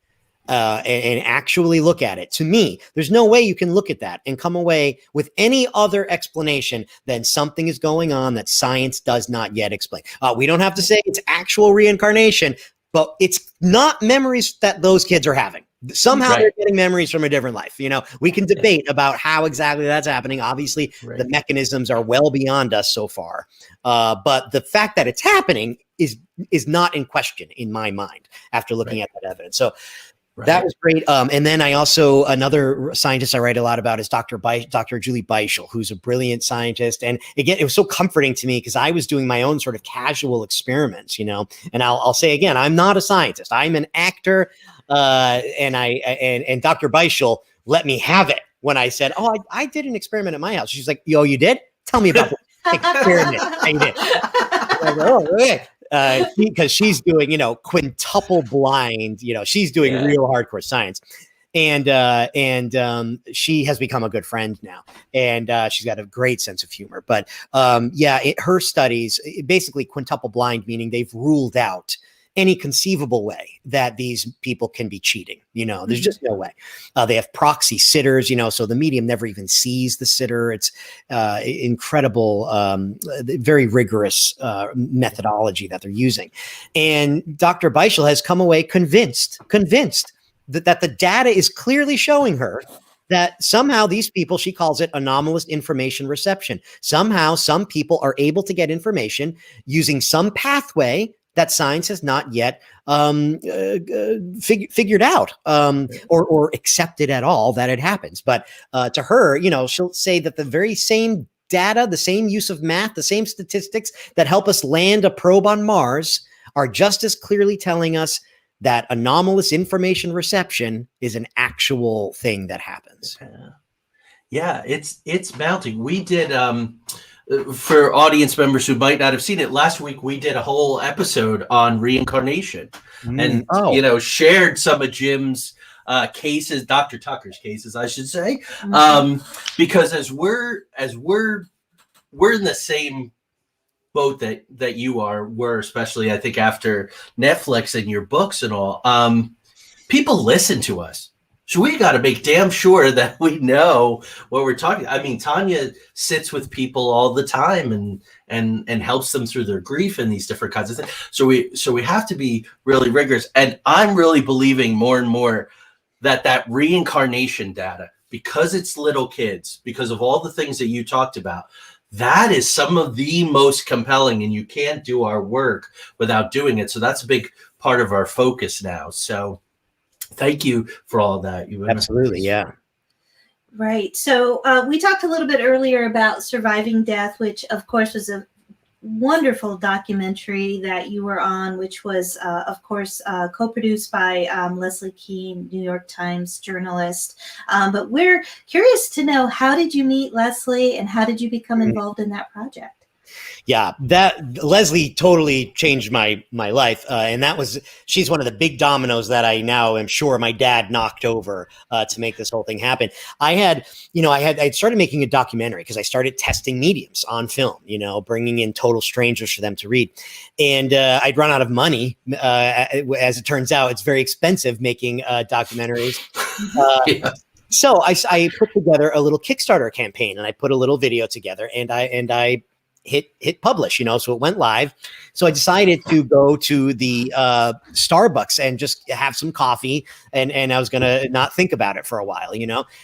and actually look at it. To me, there's no way you can look at that and come away with any other explanation than something is going on that science does not yet explain. We don't have to say it's actual reincarnation, but it's not memories that those kids are having. Somehow they're getting memories from a different life. We can debate about how exactly that's happening. Obviously, the mechanisms are well beyond us so far. But the fact that it's happening is not in question in my mind after looking at that evidence. So that was great. And then I also, another scientist I write a lot about is Dr. Julie Beischel, who's a brilliant scientist. And again, it was so comforting to me because I was doing my own sort of casual experiments, and I'll say again, I'm not a scientist. I'm an actor. And Dr. Beischel let me have it when I said, "Oh, I did an experiment at my house." She's like, "Yo, you did? Tell me about the experiment I did." I go, "Oh, yeah." Because she's doing, quintuple blind, she's doing real hardcore science. And she has become a good friend now, and she's got a great sense of humor. But her studies, basically quintuple blind, meaning they've ruled out any conceivable way that these people can be cheating. There's just no way. They have proxy sitters, so the medium never even sees the sitter. It's incredible, very rigorous methodology that they're using. And Dr. Beischel has come away convinced that the data is clearly showing her that somehow these people, she calls it anomalous information reception. Somehow some people are able to get information using some pathway that science has not yet figured out or accepted at all that it happens. But to her, she'll say that the very same data, the same use of math, the same statistics that help us land a probe on Mars are just as clearly telling us that anomalous information reception is an actual thing that happens. Yeah, it's mounting. We did for audience members who might not have seen it, last week we did a whole episode on reincarnation and shared some of Jim's cases, Dr. Tucker's cases, I should say, because as we're in the same boat that you are, we're especially, I think, after Netflix and your books and all, people listen to us. So we got to make damn sure that we know what we're talking. I mean, Tanya sits with people all the time and helps them through their grief and these different kinds of things. So we have to be really rigorous. And I'm really believing more and more that reincarnation data, because it's little kids, because of all the things that you talked about, that is some of the most compelling, and you can't do our work without doing it. So that's a big part of our focus now. So thank you for all that. Absolutely, yeah. Right. So we talked a little bit earlier about Surviving Death, which, of course, was a wonderful documentary that you were on, which was, of course, co-produced by Leslie Kean, New York Times journalist. But we're curious to know, how did you meet Leslie and how did you become involved in that project? Yeah, that Leslie totally changed my life, and she's one of the big dominoes that I now am sure my dad knocked over to make this whole thing happen. I started making a documentary because I started testing mediums on film, bringing in total strangers for them to read, and I'd run out of money. As it turns out, it's very expensive making documentaries. So I put together a little Kickstarter campaign, and I put a little video together, and I hit publish, so it went live. So I decided to go to the Starbucks and just have some coffee, and I was gonna not think about it for a while,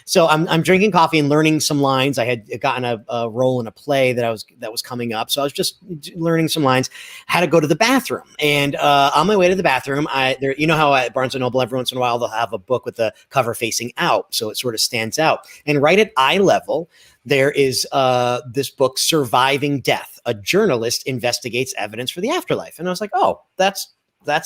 So I'm drinking coffee and learning some lines. I had gotten a role in a play that was coming up, so I was just learning some lines. Had to go to the bathroom, and on my way to the bathroom, how at Barnes and Noble every once in a while they'll have a book with the cover facing out, so it sort of stands out. And right at eye level, there is this book, Surviving Death. A journalist investigates evidence for the afterlife. And I was like, oh, that's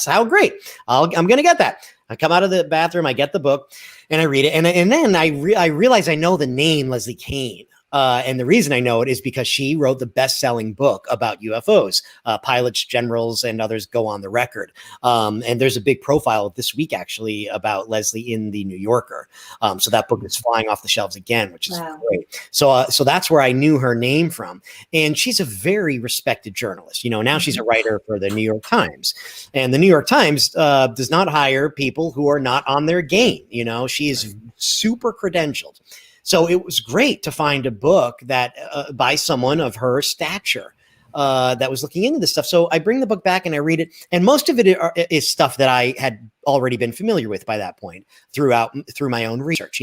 how great. I'm going to get that. I come out of the bathroom, I get the book, and I read it. And then I realize I know the name Leslie Kean. And the reason I know it is because she wrote the best-selling book about UFOs. Pilots, generals, and others go on the record. And there's a big profile this week, actually, about Leslie in the New Yorker. So that book is flying off the shelves again, which is great. So that's where I knew her name from. And she's a very respected journalist. Now she's a writer for the New York Times. And the New York Times does not hire people who are not on their game. She is super credentialed. So it was great to find a book that by someone of her stature that was looking into this stuff. So I bring the book back and I read it. And most of it is stuff that I had already been familiar with by that point through my own research.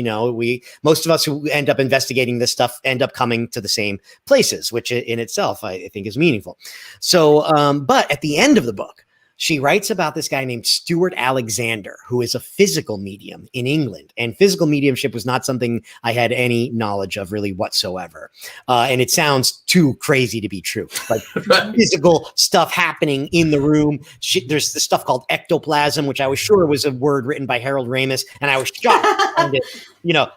Most of us who end up investigating this stuff end up coming to the same places, which in itself I think is meaningful. So, but at the end of the book, she writes about this guy named Stuart Alexander, who is a physical medium in England. And physical mediumship was not something I had any knowledge of really whatsoever. And it sounds too crazy to be true. Like physical stuff happening in the room. There's this stuff called ectoplasm, which I was sure was a word written by Harold Ramis. And I was shocked to find it.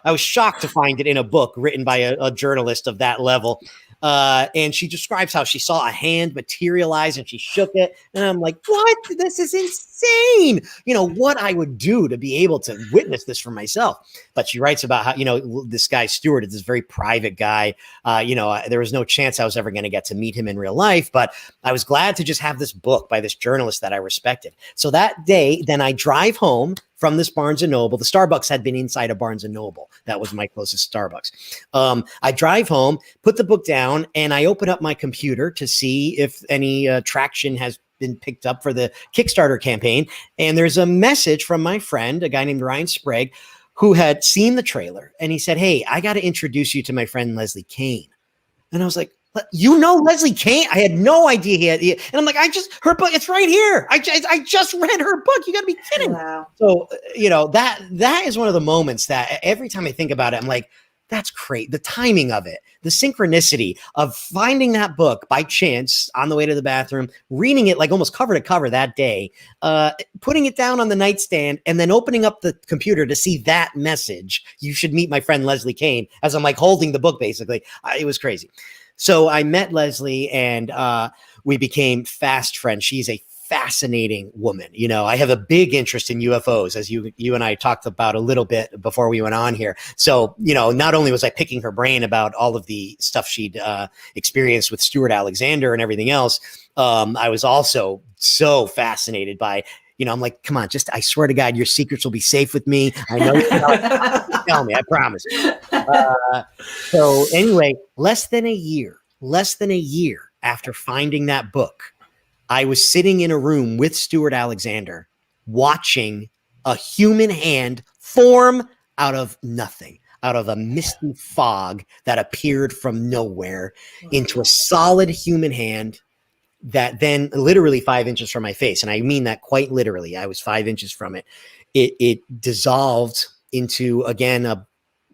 I was shocked to find it in a book written by a journalist of that level. And she describes how she saw a hand materialize and she shook it. And I'm like, what? This is insane. What I would do to be able to witness this for myself. But she writes about how, this guy, Stuart, is this very private guy. There was no chance I was ever going to get to meet him in real life, but I was glad to just have this book by this journalist that I respected. So that day, then I drive home from this Barnes & Noble. The Starbucks had been inside a Barnes & Noble. That was my closest Starbucks. I drive home, put the book down, and I open up my computer to see if any traction has been picked up for the Kickstarter campaign. And there's a message from my friend, a guy named Ryan Sprague, who had seen the trailer. And he said, hey, I got to introduce you to my friend Leslie Kean. And I was like, Leslie Kean? I had no idea and I'm like, her book, it's right here. I just read her book. You gotta be kidding. Wow. So, that is one of the moments that every time I think about it, I'm like, that's great. The timing of it, the synchronicity of finding that book by chance on the way to the bathroom, reading it like almost cover to cover that day, putting it down on the nightstand, and then opening up the computer to see that message. You should meet my friend Leslie Kean, as I'm like holding the book, basically. It was crazy. So I met Leslie and we became fast friends. She's a fascinating woman. I have a big interest in UFOs, as you and I talked about a little bit before we went on here. So, not only was I picking her brain about all of the stuff she'd experienced with Stuart Alexander and everything else, I was also so fascinated by, I'm like, come on, I swear to God, your secrets will be safe with me. I know you tell me, I promise. So anyway, less than a year after finding that book, I was sitting in a room with Stuart Alexander watching a human hand form out of nothing, out of a misty fog that appeared from nowhere into a solid human hand that then literally 5 inches from my face. And I mean that quite literally. I was 5 inches from it. It dissolved into, again,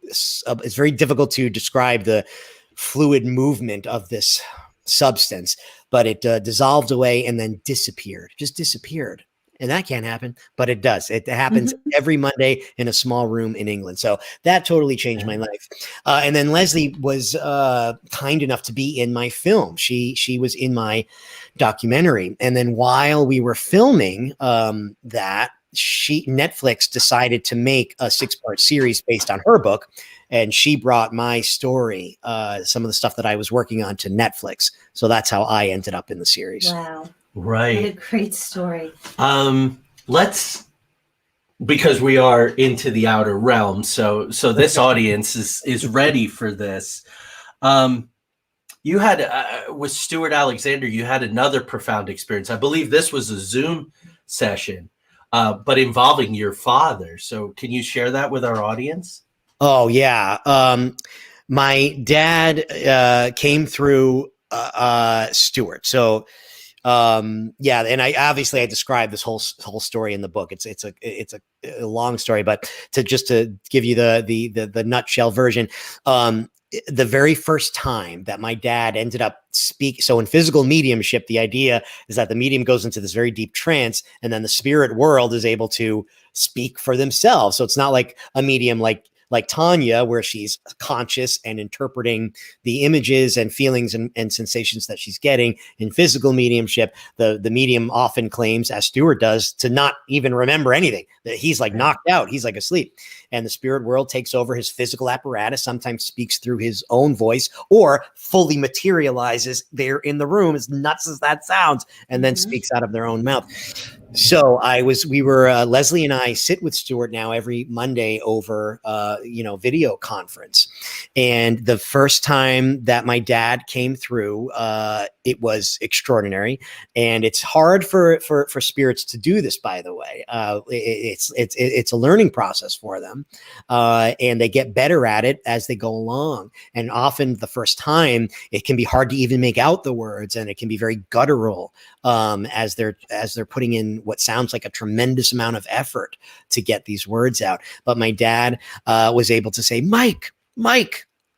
it's very difficult to describe the fluid movement of this substance, but it dissolved away and then disappeared, just disappeared. And that can't happen, but it does. It happens every Monday in a small room in England. So that totally changed my life. And then Leslie was kind enough to be in my film. She was in my documentary. And then while we were filming that, Netflix decided to make a 6-part series based on her book. And she brought my story, some of the stuff that I was working on, to Netflix. So that's how I ended up in the series. Wow. Right. What a great story. Because we are into the outer realm. So this audience is ready for this. You had, with Stuart Alexander, you had another profound experience. I believe this was a Zoom session, but involving your father. So can you share that with our audience? Oh, yeah. My dad came through Stuart. So, yeah, and I described this whole story in the book. It's a long story, but to give you the nutshell version, the very first time that my dad ended up speak. So in physical mediumship, the idea is that the medium goes into this very deep trance, and then the spirit world is able to speak for themselves. So it's not like a medium like Tanya, where she's conscious and interpreting the images and feelings and sensations that she's getting. In physical mediumship, the medium often claims, as Stuart does, to not even remember anything, that he's like knocked out, he's like asleep. And the spirit world takes over his physical apparatus, sometimes speaks through his own voice, or fully materializes there in the room, as nuts as that sounds, and then speaks out of their own mouth. So Leslie and I sit with Stuart now every Monday over, video conference. And the first time that my dad came through, it was extraordinary. And it's hard for spirits to do this, by the way. It's a learning process for them. And they get better at it as they go along. And often the first time it can be hard to even make out the words, and it can be very guttural, as they're putting in what sounds like a tremendous amount of effort to get these words out. But my dad was able to say, Mike,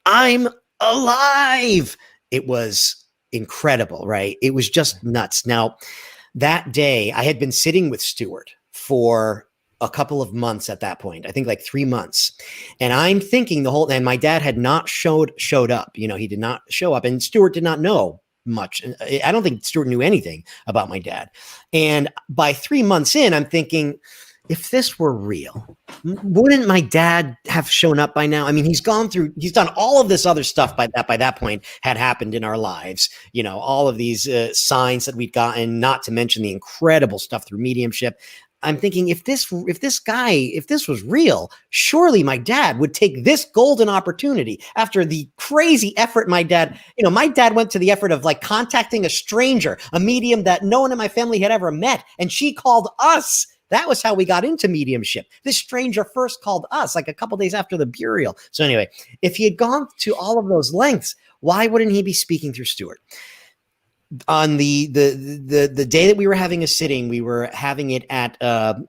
I'm alive. It was incredible, right? It was just nuts. Now, that day I had been sitting with Stuart for a couple of months at that point, I think like 3 months. And I'm thinking and my dad had not showed up, he did not show up, and Stuart did not know much. I don't think Stuart knew anything about my dad. And by 3 months in, I'm thinking, if this were real, wouldn't my dad have shown up by now? I mean, he's done all of this other stuff by that point had happened in our lives, all of these signs that we'd gotten, not to mention the incredible stuff through mediumship. I'm thinking, if this was real, surely my dad would take this golden opportunity after the crazy effort my dad went to the effort of like contacting a stranger, a medium that no one in my family had ever met. And she called us. That was how we got into mediumship. This stranger first called us like a couple days after the burial. So anyway, if he had gone to all of those lengths, why wouldn't he be speaking through Stuart? On the day that we were having a sitting, we were having it at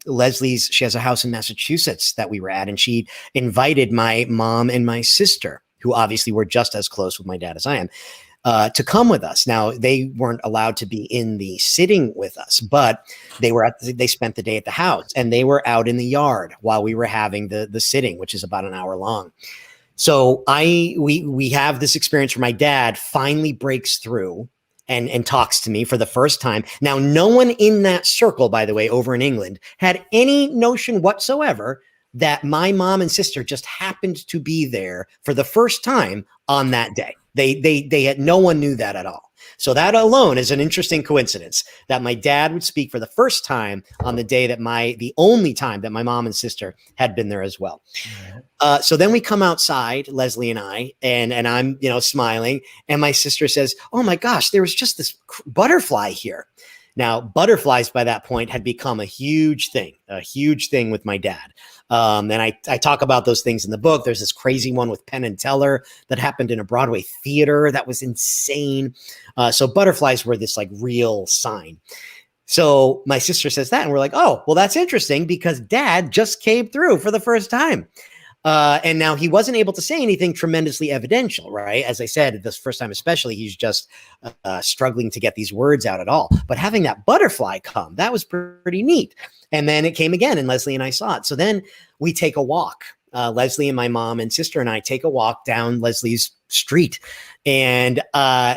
Leslie's. She has a house in Massachusetts that we were at, and she invited my mom and my sister, who obviously were just as close with my dad as I am, to come with us. Now, they weren't allowed to be in the sitting with us, but they spent the day at the house, and they were out in the yard while we were having the sitting, which is about an hour long. So we have this experience where my dad finally breaks through and talks to me for the first time. Now, no one in that circle, by the way, over in England, had any notion whatsoever that my mom and sister just happened to be there for the first time on that day. They had, no one knew that at all. So that alone is an interesting coincidence that my dad would speak for the first time on the day the only time that my mom and sister had been there as well. So then we come outside, Leslie and I, and I'm, smiling, and my sister says, "Oh my gosh, there was just this butterfly here." Now, butterflies by that point had become a huge thing with my dad. And I talk about those things in the book. There's this crazy one with Penn and Teller that happened in a Broadway theater that was insane. So butterflies were this like real sign. So my sister says that, and we're like, "Oh, well, that's interesting because Dad just came through for the first time." And now he wasn't able to say anything tremendously evidential, right? As I said, this first time especially, he's just struggling to get these words out at all. But having that butterfly come, that was pretty neat. And then it came again, and Leslie and I saw it. So then we take a walk. Leslie and my mom and sister and I take a walk down Leslie's street. And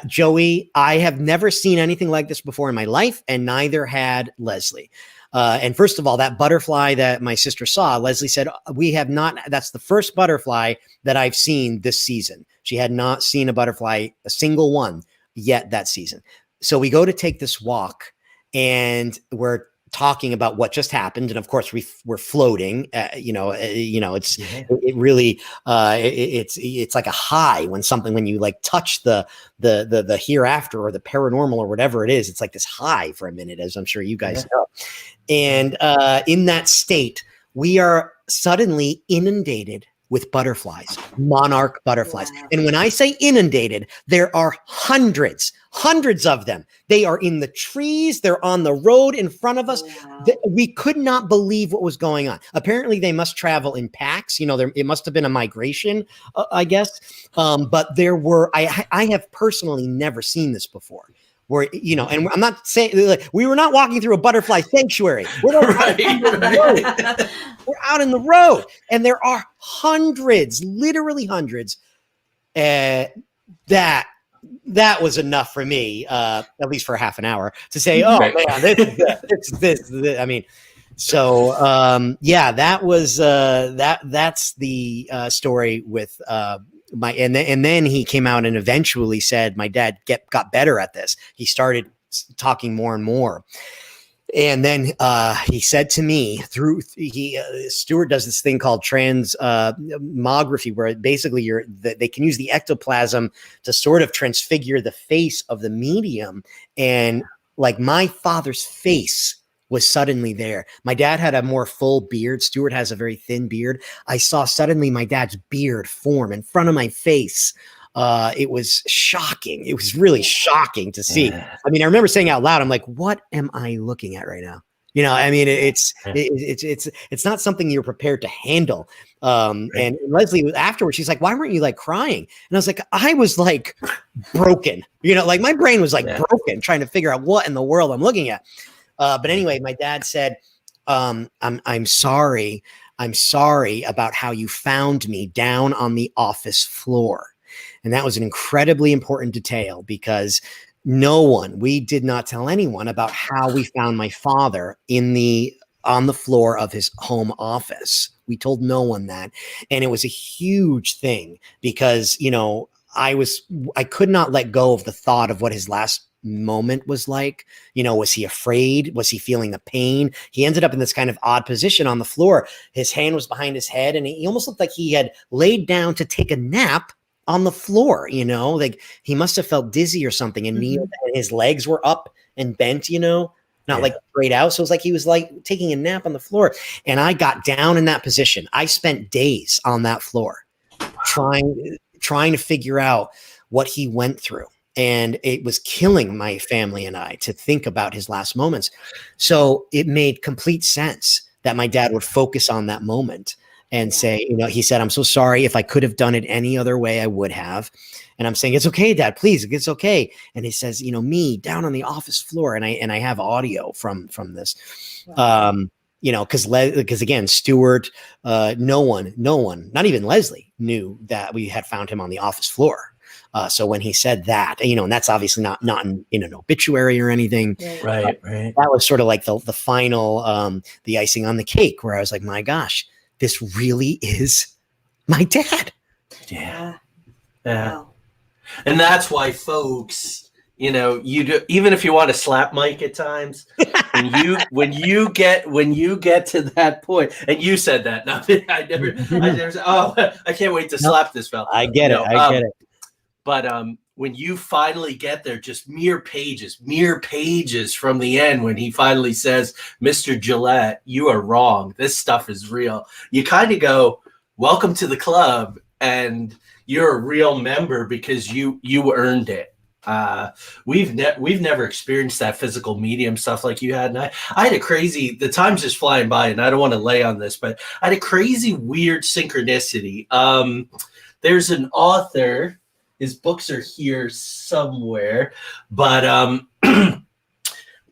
Joey, I have never seen anything like this before in my life, and neither had Leslie. And first of all, that butterfly that my sister saw, Leslie said, "We have not, that's the first butterfly that I've seen this season." She had not seen a butterfly, a single one yet that season. So we go to take this walk, and we're talking about what just happened. And of course we're floating, it's like a high when you like touch the hereafter or the paranormal or whatever it is. It's like this high for a minute, as I'm sure you guys know. And in that state, we are suddenly inundated with butterflies, monarch butterflies. Wow. And when I say inundated, there are hundreds of them. They are in the trees. They're on the road in front of us. Wow. We could not believe what was going on. Apparently they must travel in packs. It must have been a migration, I guess. But there were, I have personally never seen this before. Where, and I'm not saying we were not walking through a butterfly sanctuary. We're out in the road, and there are hundreds, literally hundreds. That was enough for me, at least for half an hour, to say, "Oh man, this." I mean, so that was that's the story with and then he came out and eventually said my dad got better at this. He started talking more and more. And then he said to me Stuart does this thing called transmography, where basically they can use the ectoplasm to sort of transfigure the face of the medium. And like my father's face was suddenly there. My dad had a more full beard. Stuart has a very thin beard. I saw suddenly my dad's beard form in front of my face. It was shocking. It was really shocking to see. I mean, I remember saying out loud, I'm like, what am I looking at right now? I mean, it's not something you're prepared to handle. And Leslie afterwards, she's like, why weren't you like crying? And I was like, I was like broken, like my brain was like broken trying to figure out what in the world I'm looking at. But anyway, my dad said, I'm sorry. I'm sorry about how you found me down on the office floor. And that was an incredibly important detail because we did not tell anyone about how we found my father on the floor of his home office. We told no one that. And it was a huge thing because, I could not let go of the thought of what his last moment was like. Was he afraid? Was he feeling the pain? He ended up in this kind of odd position on the floor. His hand was behind his head and he almost looked like he had laid down to take a nap on the floor, like he must have felt dizzy or something and his legs were up and bent, not like straight out. So it was like he was like taking a nap on the floor. And I got down in that position. I spent days on that floor trying to figure out what he went through. And it was killing my family and I to think about his last moments. So it made complete sense that my dad would focus on that moment and say, he said, I'm so sorry. If I could have done it any other way, I would have. And I'm saying, it's okay, Dad, please. It's okay. And he says, me down on the office floor. And I have audio from this, because again, Stuart, no one, not even Leslie knew that we had found him on the office floor. So when he said that, and that's obviously not in an obituary or anything. Right. That was sort of like the final, the icing on the cake where I was like, my gosh, this really is my dad. Yeah. Wow. And that's why folks, you do, even if you want to slap Mike at times, when you get to that point, and you said that, no, I never said, I can't wait to slap this fella. I get it. I get it. But when you finally get there, just mere pages from the end, when he finally says, Mr. Gillette, you are wrong. This stuff is real. You kind of go, welcome to the club. And you're a real member because you earned it. We've never experienced that physical medium stuff like you had. And I had the time's just flying by and I don't want to lay on this, but I had a crazy, weird synchronicity. There's an author, his books are here somewhere, but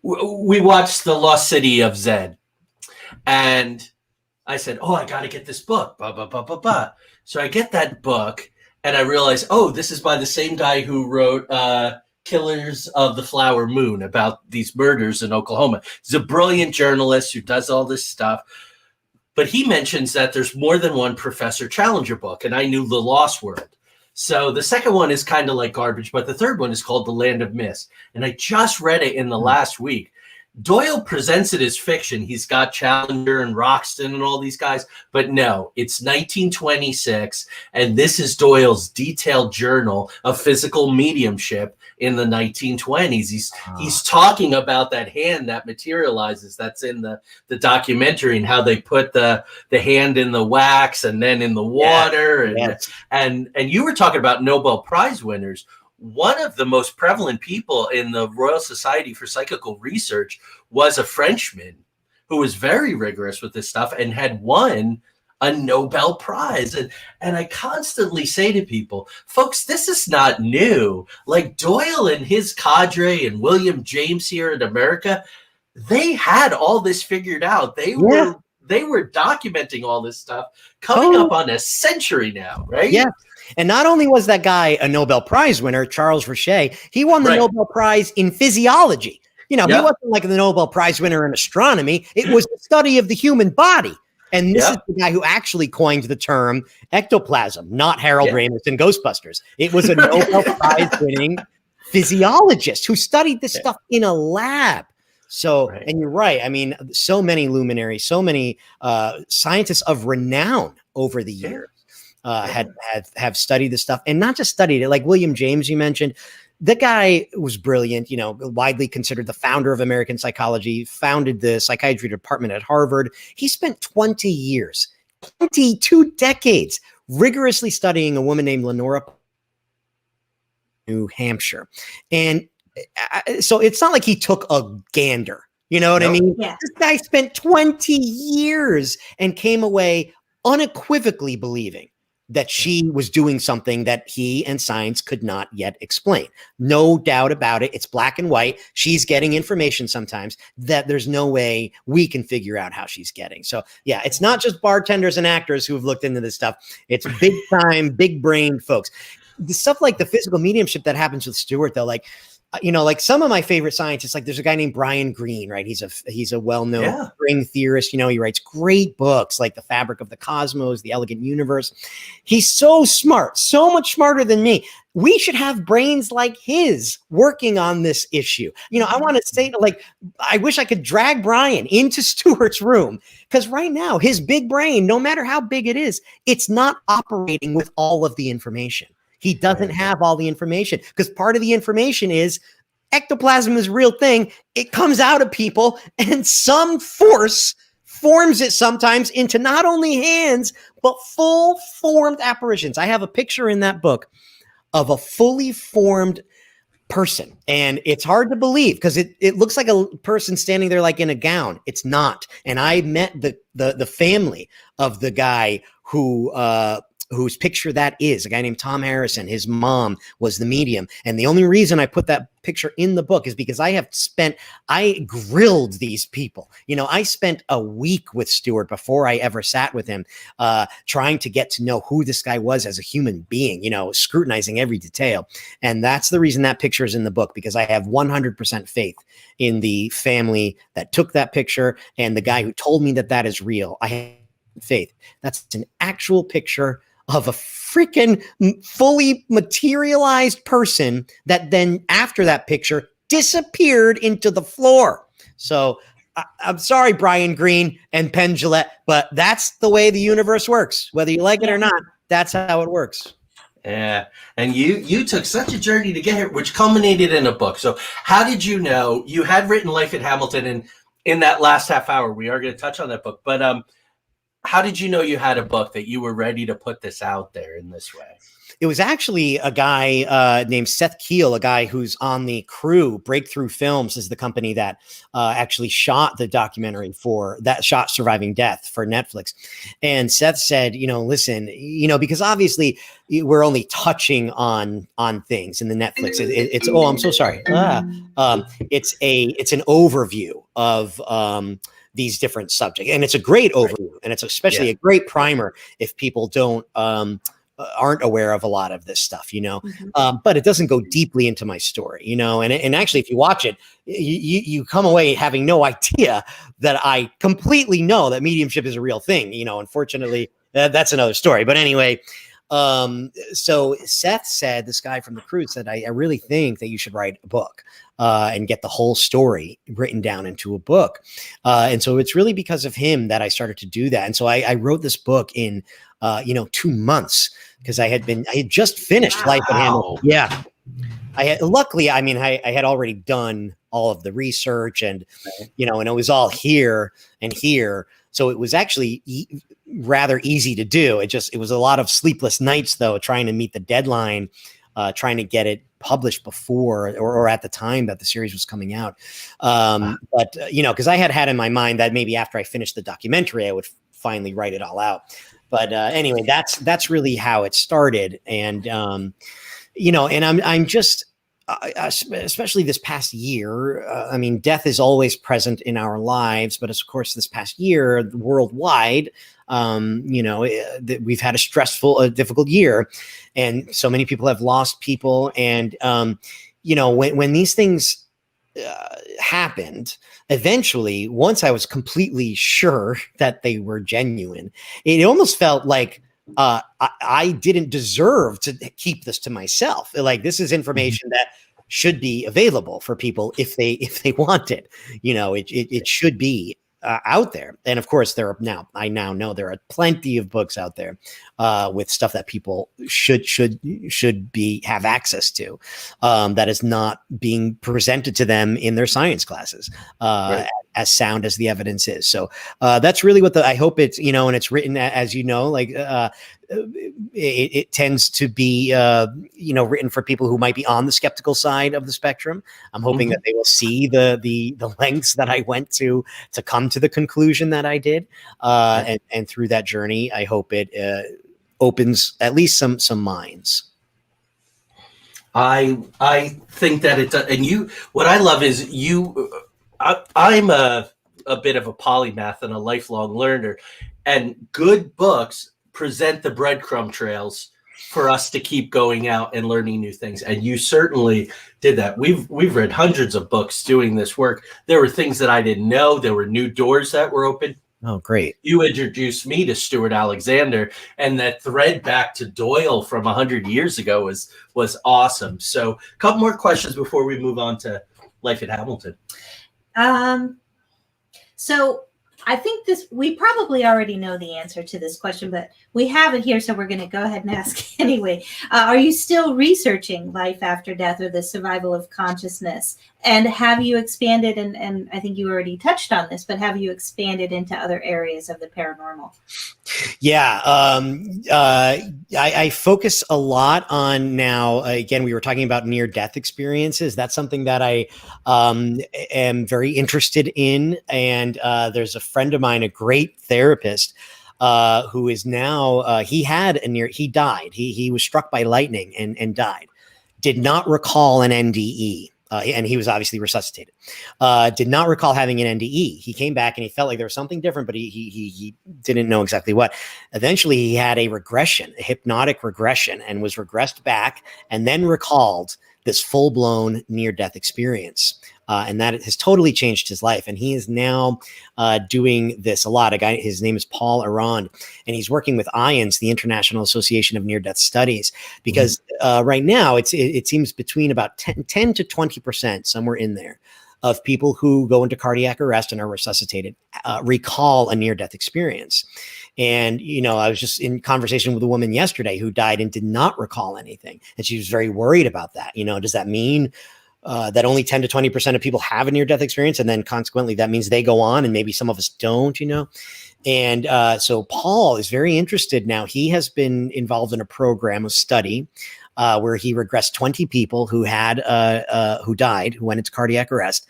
we watched The Lost City of Zen. And I said, I got to get this book. So I get that book and I realize, this is by the same guy who wrote Killers of the Flower Moon about these murders in Oklahoma. He's a brilliant journalist who does all this stuff. But he mentions that there's more than one Professor Challenger book, and I knew The Lost World. So the second one is kind of like garbage, but the third one is called The Land of Mist. And I just read it in the last week. Doyle presents it as fiction. He's got Challenger and Roxton and all these guys, but no, it's 1926, and this is Doyle's detailed journal of physical mediumship in the 1920s. He's talking about that hand that materializes. That's in the documentary, and how they put the hand in the wax and then in the water. And you were talking about Nobel Prize winners. One of the most prevalent people in the Royal Society for Psychical Research was a Frenchman who was very rigorous with this stuff and had won a Nobel Prize. And I constantly say to people, folks, this is not new. Like Doyle and his cadre and William James here in America, they had all this figured out. They were documenting all this stuff coming up on a century now, right? Yeah. And not only was that guy a Nobel Prize winner, Charles Richet, he won the Nobel Prize in physiology. He wasn't like the Nobel Prize winner in astronomy. It was the study of the human body. And this is the guy who actually coined the term ectoplasm, not Harold Ramis in Ghostbusters. It was a Nobel Prize winning physiologist who studied this stuff in a lab. So, and you're right. I mean, so many luminaries, so many scientists of renown over the years have studied this stuff, and not just studied it. Like William James, you mentioned, the guy was brilliant, widely considered the founder of American psychology, founded the psychiatry department at Harvard. He spent 20 years, 22 decades, rigorously studying a woman named Lenora, New Hampshire. And so it's not like he took a gander. You know what I mean? Yeah. This guy spent 20 years and came away unequivocally believing that she was doing something that he and science could not yet explain. No doubt about it. It's black and white. She's getting information sometimes that there's no way we can figure out how she's getting. So yeah, it's not just bartenders and actors who have looked into this stuff. It's big time, big brain folks. The stuff like the physical mediumship that happens with Stewart, though, like some of my favorite scientists, like there's a guy named Brian Greene, right? He's a well-known string theorist. He writes great books like The Fabric of the Cosmos, The Elegant Universe. He's so smart, so much smarter than me. We should have brains like his working on this issue. I want to say, I wish I could drag Brian into Stewart's room, because right now his big brain, no matter how big it is, it's not operating with all of the information. He doesn't have all the information, because part of the information is ectoplasm is a real thing. It comes out of people, and some force forms it sometimes into not only hands, but full formed apparitions. I have a picture in that book of a fully formed person, and it's hard to believe because it looks like a person standing there like in a gown. It's not. And I met the family of the guy whose picture that is, a guy named Tom Harrison. His mom was the medium. And the only reason I put that picture in the book is because I grilled these people. I spent a week with Stewart before I ever sat with him, trying to get to know who this guy was as a human being, scrutinizing every detail. And that's the reason that picture is in the book, because I have 100% faith in the family that took that picture and the guy who told me that is real. I have faith. That's an actual picture of a freaking fully materialized person that then after that picture disappeared into the floor. So I'm sorry, Brian Greene and Penn Jillette, but that's the way the universe works. Whether you like it or not, that's how it works. Yeah. And you took such a journey to get here, which culminated in a book. So how did you know you had written Life at Hamilton? And in that last half hour, we are going to touch on that book, but how did you know you had a book, that you were ready to put this out there in this way? It was actually a guy named Seth Keel, a guy who's on the crew. Breakthrough Films is the company that actually shot the documentary shot Surviving Death for Netflix. And Seth said, listen, because obviously we're only touching on things in the Netflix. It's oh, I'm so sorry. It's an overview of these different subjects. And it's a great overview. And it's especially a great primer if people aren't aware of a lot of this stuff, but it doesn't go deeply into my story, and actually, if you watch it, you come away having no idea that I completely know that mediumship is a real thing. Unfortunately, that's another story. But anyway, so Seth said, this guy from the crew said, I really think that you should write a book and get the whole story written down into a book. And so it's really because of him that I started to do that. And so I wrote this book in 2 months, because I had just finished Life at Hamilton. Yeah. luckily, I mean, I had already done all of the research and, and it was all here and here. So it was actually rather easy to do. It was a lot of sleepless nights though, trying to meet the deadline, trying to get it published before or at the time that the series was coming out. But because I had in my mind that maybe after I finished the documentary, I would finally write it all out. But anyway, that's really how it started. And, and I'm just, especially this past year, I mean, death is always present in our lives, but of course, this past year, worldwide, we've had a difficult year, and so many people have lost people. And, when these things happened, eventually, once I was completely sure that they were genuine, it almost felt like I didn't deserve to keep this to myself. Like, this is information that should be available for people if they want it. It should be out there. And of course, I now know there are plenty of books out there with stuff that people should have access to, that is not being presented to them in their science classes. Right. As sound as the evidence is. So that's really what I hope it's, and it's written as, like it tends to be, written for people who might be on the skeptical side of the spectrum. I'm hoping that they will see the lengths that I went to come to the conclusion that I did. And through that journey, I hope it opens at least some minds. I think that it does. And what I love is I'm a bit of a polymath and a lifelong learner, and good books present the breadcrumb trails for us to keep going out and learning new things. And you certainly did that. We've read hundreds of books doing this work. There were things that I didn't know. There were new doors that were open. Oh, great. You introduced me to Stuart Alexander, and that thread back to Doyle from 100 years ago was awesome. So a couple more questions before we move on to Life at Hamilton. So I think we probably already know the answer to this question, but we have it here, so we're going to go ahead and ask anyway. Are you still researching life after death or the survival of consciousness? And have you expanded, and I think you already touched on this, but have you expanded into other areas of the paranormal? Yeah. I focus a lot on now, again, we were talking about near-death experiences. That's something that I am very interested in. And there's a friend of mine, a great therapist, who is now, he died. He was struck by lightning and died. Did not recall an NDE. And he was obviously resuscitated. Did not recall having an NDE. He came back and he felt like there was something different, but he didn't know exactly what. Eventually, he had a hypnotic regression, and was regressed back and then recalled this full-blown near-death experience. And that has totally changed his life. And he is now doing this a lot. A guy, his name is Paul Arand, and he's working with IANS, the International Association of Near-Death Studies, because right now it seems between about 10 to 20%, somewhere in there, of people who go into cardiac arrest and are resuscitated recall a near-death experience. And, I was just in conversation with a woman yesterday who died and did not recall anything. And she was very worried about that. Does that mean that only 10 to 20% of people have a near-death experience? And then consequently, that means they go on and maybe some of us don't, And so Paul is very interested now. He has been involved in a program, a study, where he regressed 20 people who died, who went into cardiac arrest.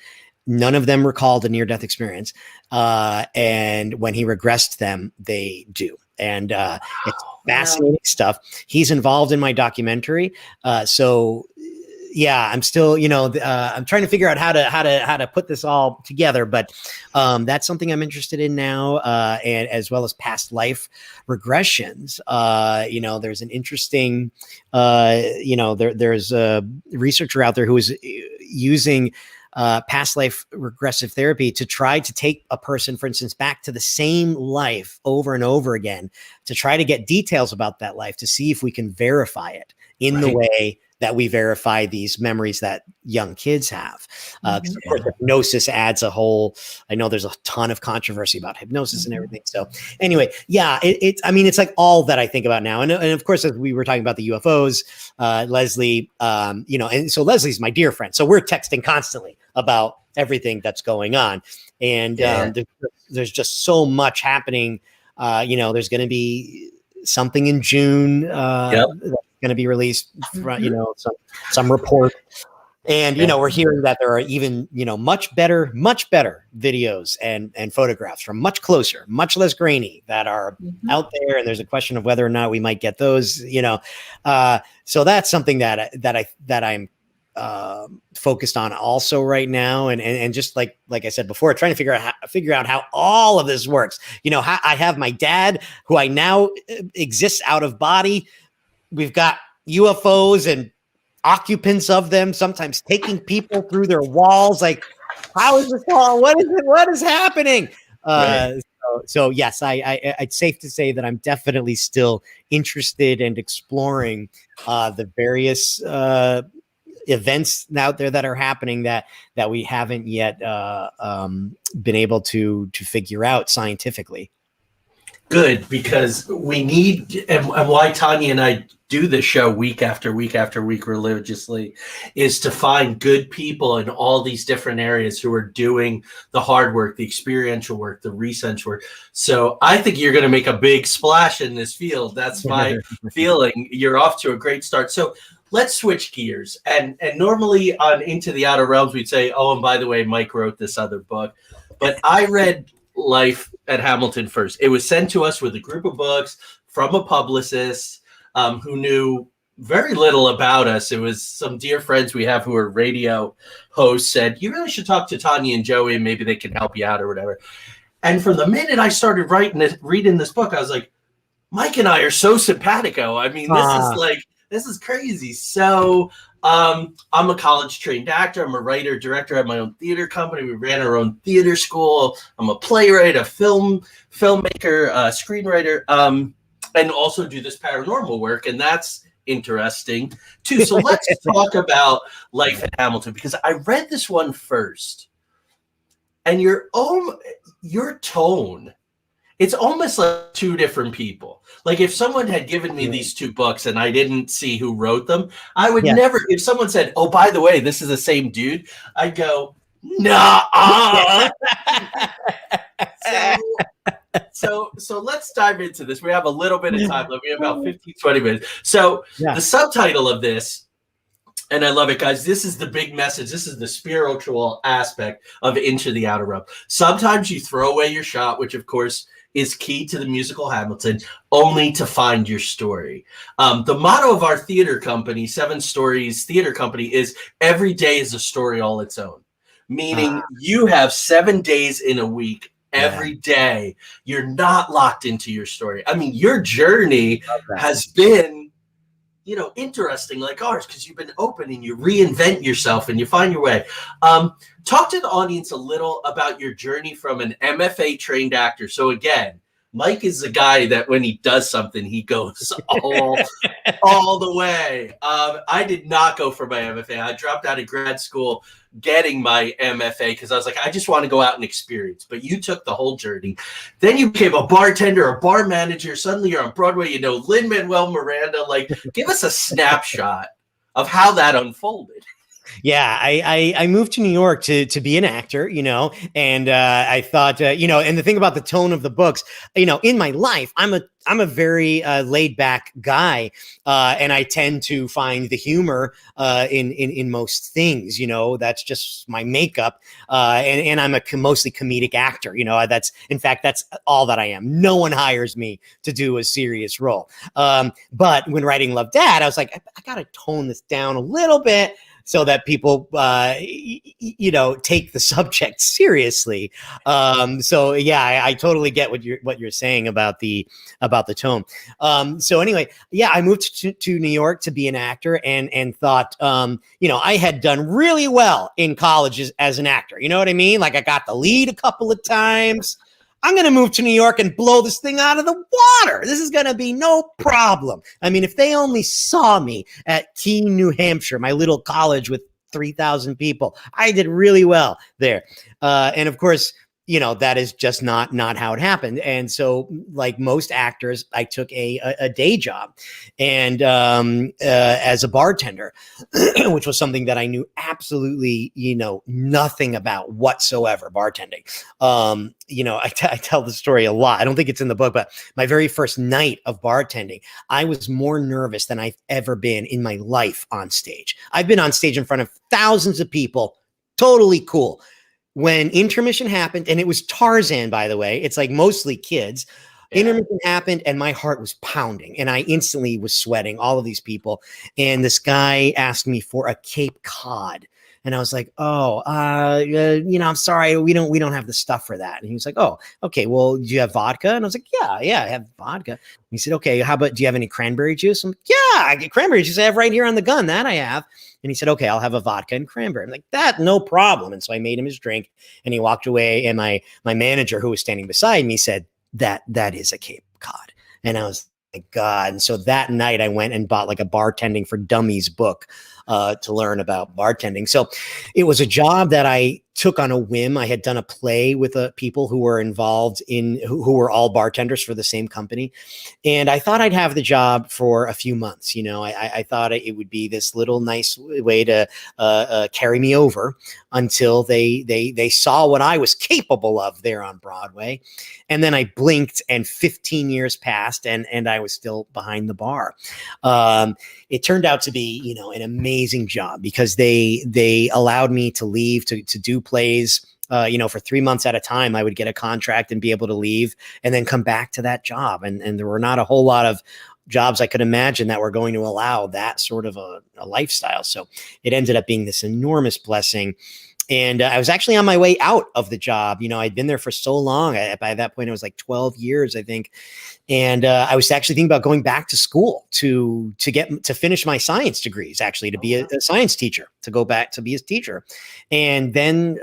None of them recalled a near-death experience. And when he regressed them, they do. And it's fascinating stuff. He's involved in my documentary. So yeah, I'm still, I'm trying to figure out how to put this all together, but that's something I'm interested in now, and as well as past life regressions. There's an interesting, there's a researcher out there who is using past life regressive therapy to try to take a person, for instance, back to the same life over and over again, to try to get details about that life, to see if we can verify it in the way that we verify these memories that young kids have. 'Cause of course, hypnosis adds a whole. I know there's a ton of controversy about hypnosis and everything. So anyway, yeah, I mean, it's like all that I think about now. And of course, as we were talking about the UFOs, Leslie, and so Leslie's my dear friend. So we're texting constantly about everything that's going on. And there's just so much happening. There's going to be something in June that's going to be released, some report. And, we're hearing that there are even, much better videos and photographs from much closer, much less grainy that are out there. And there's a question of whether or not we might get those, so that's something that I'm focused on also right now. And just like I said before, trying to figure out how all of this works. I have my dad, who I now exists out of body. We've got UFOs and occupants of them, sometimes taking people through their walls. Like, how is this all? What is it? What is happening? Right. So yes, it's safe to say that I'm definitely still interested and exploring the various events out there that are happening that we haven't yet been able to figure out scientifically. Good, because we need, and why Tanya and I do this show week after week after week religiously, is to find good people in all these different areas who are doing the hard work, the experiential work, the research work. So I think you're going to make a big splash in this field. That's my feeling. You're off to a great start. So let's switch gears. And normally on Into the Outer Realms, we'd say, oh, and by the way, Mike wrote this other book. But I read Life at Hamilton first. It was sent to us with a group of books from a publicist who knew very little about us. It was some dear friends we have who are radio hosts said, you really should talk to Tanya and Joey and maybe they can help you out or whatever. And from the minute I started reading this book, I was like, Mike and I are so simpatico. I mean, this is crazy. So I'm a college trained actor. I'm a writer, director. I have my own theater company. We ran our own theater school. I'm a playwright, a filmmaker, screenwriter, and also do this paranormal work. And that's interesting too. So let's talk about Life at Hamilton, because I read this one first, and your tone, it's almost like two different people. Like if someone had given me these two books and I didn't see who wrote them, I would never, if someone said, oh, by the way, this is the same dude, I'd go, nah. So let's dive into this. We have a little bit of time. We have about 15, 20 minutes. So the subtitle of this, and I love it, guys, this is the big message. This is the spiritual aspect of Into the Outer Realm. Sometimes you throw away your shot, which of course is key to the musical Hamilton, only to find your story. The motto of our theater company, 7 Stories Theater Company, is every day is a story all its own. Meaning you have 7 days in a week. Every day, you're not locked into your story. I mean, your journey has been, interesting like ours, because you've been open and you reinvent yourself and you find your way. Talk to the audience a little about your journey from an MFA trained actor. So again, Mike is the guy that when he does something, he goes all the way. I did not go for my MFA. I dropped out of grad school getting my MFA because I was like, I just want to go out and experience. But you took the whole journey. Then you became a bartender, a bar manager. Suddenly you're on Broadway. Lin-Manuel Miranda. Like, give us a snapshot of how that unfolded. Yeah, I moved to New York to be an actor, and I thought, and the thing about the tone of the books, in my life, I'm a very laid back guy, and I tend to find the humor in most things. That's just my makeup, and I'm a mostly comedic actor. That's all that I am. No one hires me to do a serious role. But when writing Love, Dad, I was like, I gotta tone this down a little bit, so that people, take the subject seriously. I totally get what you're saying about the tone. So anyway, I moved to New York to be an actor and thought, I had done really well in college as an actor. You know what I mean? Like I got the lead a couple of times. I'm going to move to New York and blow this thing out of the water. This is going to be no problem. I mean, if they only saw me at Keene, New Hampshire, my little college with 3,000 people, I did really well there. And of course, you know, that is just not how it happened. And so, like most actors, I took a day job and as a bartender, which was something that I knew absolutely, you know, nothing about whatsoever, bartending. You know, I tell the story a lot. I don't think it's in the book, but my very first night of bartending, I was more nervous than I've ever been in my life on stage. I've been on stage in front of thousands of people, totally cool. When intermission happened, and it was Tarzan, by the way, it's like mostly kids. Yeah. Intermission happened, and my heart was pounding, and I instantly was sweating, all of these people. And this guy asked me for a Cape Cod. And I was like, oh, you know, I'm sorry, we don't have the stuff for that. And he was like, oh, okay, well, do you have vodka? And I was like, yeah, I have vodka. And he said, okay, how about, do you have any cranberry juice? I'm like, yeah, I get cranberry juice. I have right here on the gun. That I have. And he said, okay, I'll have a vodka and cranberry. I'm like, that, no problem. And so I made him his drink, and he walked away. And my manager, who was standing beside me, said, that is a Cape Cod. And I was like, God. And so that night I went and bought like a Bartending for Dummies book to learn about bartending. So it was a job that I took on a whim. I had done a play with people who were involved in, who were all bartenders for the same company. And I thought I'd have the job for a few months. You know, I thought it would be this little nice way to carry me over until they saw what I was capable of there on Broadway. And then I blinked and 15 years passed and I was still behind the bar. It turned out to be, you know, an amazing job because they allowed me to leave to do plays. You know, for 3 months at a time, I would get a contract and be able to leave and then come back to that job. And there were not a whole lot of jobs I could imagine that were going to allow that sort of a lifestyle. So it ended up being this enormous blessing. And I was actually on my way out of the job. You know, I'd been there for so long. By that point, it was like 12 years, I think. And I was actually thinking about going back to school to finish my science degrees, actually, to be a science teacher, to go back to be his teacher. And then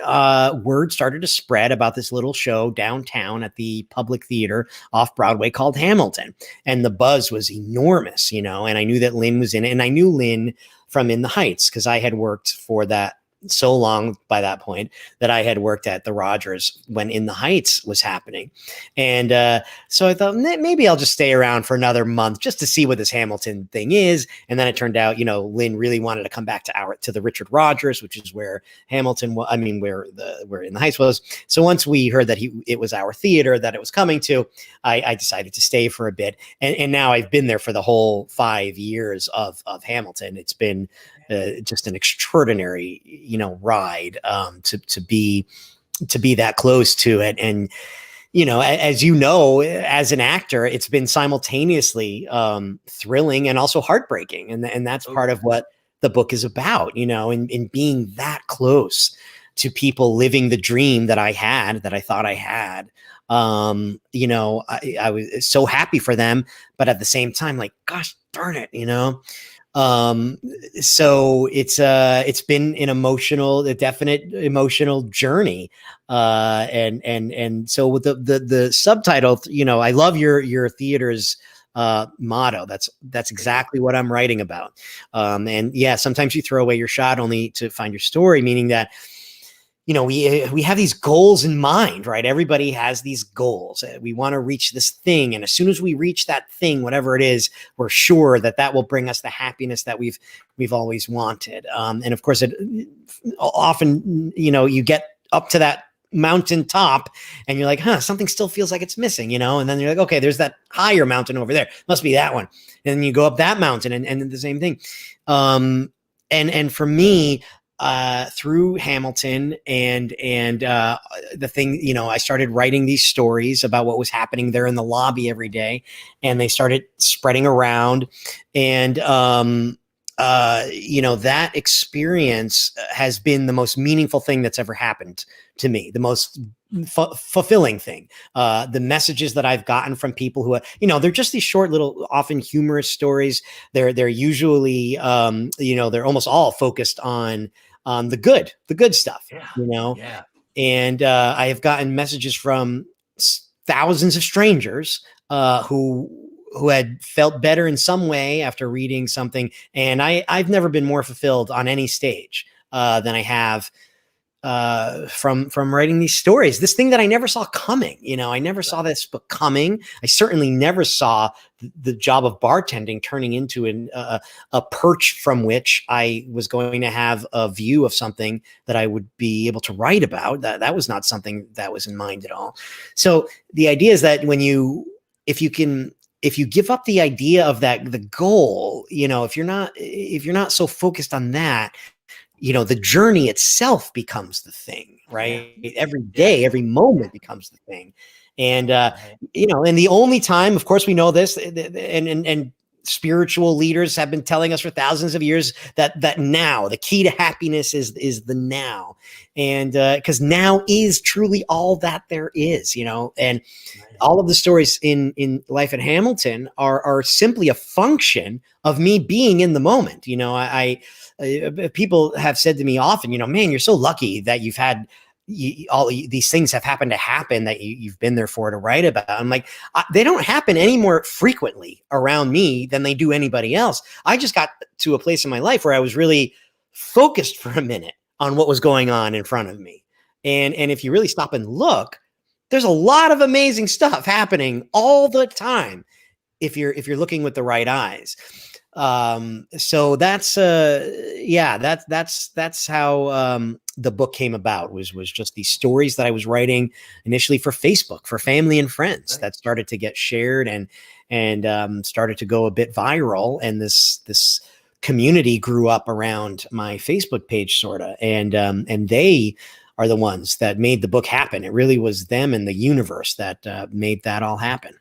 word started to spread about this little show downtown at the Public Theater off Broadway called Hamilton. And the buzz was enormous, you know, and I knew that Lin was in it. And I knew Lin from In the Heights because I had worked for that so long by that point that I had worked at the Rogers when In the Heights was happening. And so I thought maybe I'll just stay around for another month just to see what this Hamilton thing is. And then it turned out, you know, Lin really wanted to come back to the Richard Rogers, which is where Hamilton, where In the Heights was. So once we heard that it was our theater that it was coming to, I decided to stay for a bit. And now I've been there for the whole 5 years of Hamilton. It's been just an extraordinary, you know, ride to be that close to it. And, you know, as you know, as an actor, it's been simultaneously thrilling and also heartbreaking. And that's part of what the book is about, you know, in being that close to people living the dream that I thought I had. You know, I was so happy for them, but at the same time, like, gosh darn it, you know. So it's been a definite emotional journey. And so with the subtitle, you know, I love your theater's motto. That's exactly what I'm writing about. And yeah, sometimes you throw away your shot only to find your story, meaning that, you know, we have these goals in mind, right? Everybody has these goals. We want to reach this thing. And as soon as we reach that thing, whatever it is, we're sure that will bring us the happiness that we've always wanted. And of course, it often, you know, you get up to that mountaintop and you're like, something still feels like it's missing, you know? And then you're like, okay, there's that higher mountain over there. Must be that one. And then you go up that mountain and the same thing. And for me, through Hamilton and the thing, you know, I started writing these stories about what was happening there in the lobby every day, and they started spreading around. And, you know, that experience has been the most meaningful thing that's ever happened to me, the most fulfilling thing. The messages that I've gotten from people who, you know, they're just these short little, often humorous stories. They're usually, you know, they're almost all focused on the good stuff, you know? Yeah. And I have gotten messages from thousands of strangers who had felt better in some way after reading something. And I've never been more fulfilled on any stage than I have from writing these stories. This thing that I never saw coming. I never saw this book coming. I certainly never saw the job of bartending turning into a perch from which I was going to have a view of something that I would be able to write about. That was not something that was in mind at all. So the idea is that if you give up the idea of the goal, if you're not so focused on that, the journey itself becomes the thing, right? Every day, every moment becomes the thing. And, and the only time, of course, we know this, and spiritual leaders have been telling us for thousands of years that now the key to happiness is the now. And because now is truly all that there is, and all of the stories in Life at Hamilton are simply a function of me being in the moment. People have said to me often, man, you're so lucky that you've had all these things have happened to happen that you've been there for to write about. I'm like, they don't happen any more frequently around me than they do anybody else. I just got to a place in my life where I was really focused for a minute on what was going on in front of me. And if you really stop and look, there's a lot of amazing stuff happening all the time if you're looking with the right eyes. So that's how the book came about, was just these stories that I was writing initially for Facebook, for family and friends, that started to get shared and started to go a bit viral. And this community grew up around my Facebook page, sorta. And they are the ones that made the book happen. It really was them and the universe that made that all happen.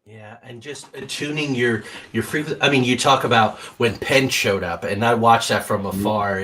Yeah, and just tuning your frequency. I mean, you talk about when Penn showed up, and I watched that from afar,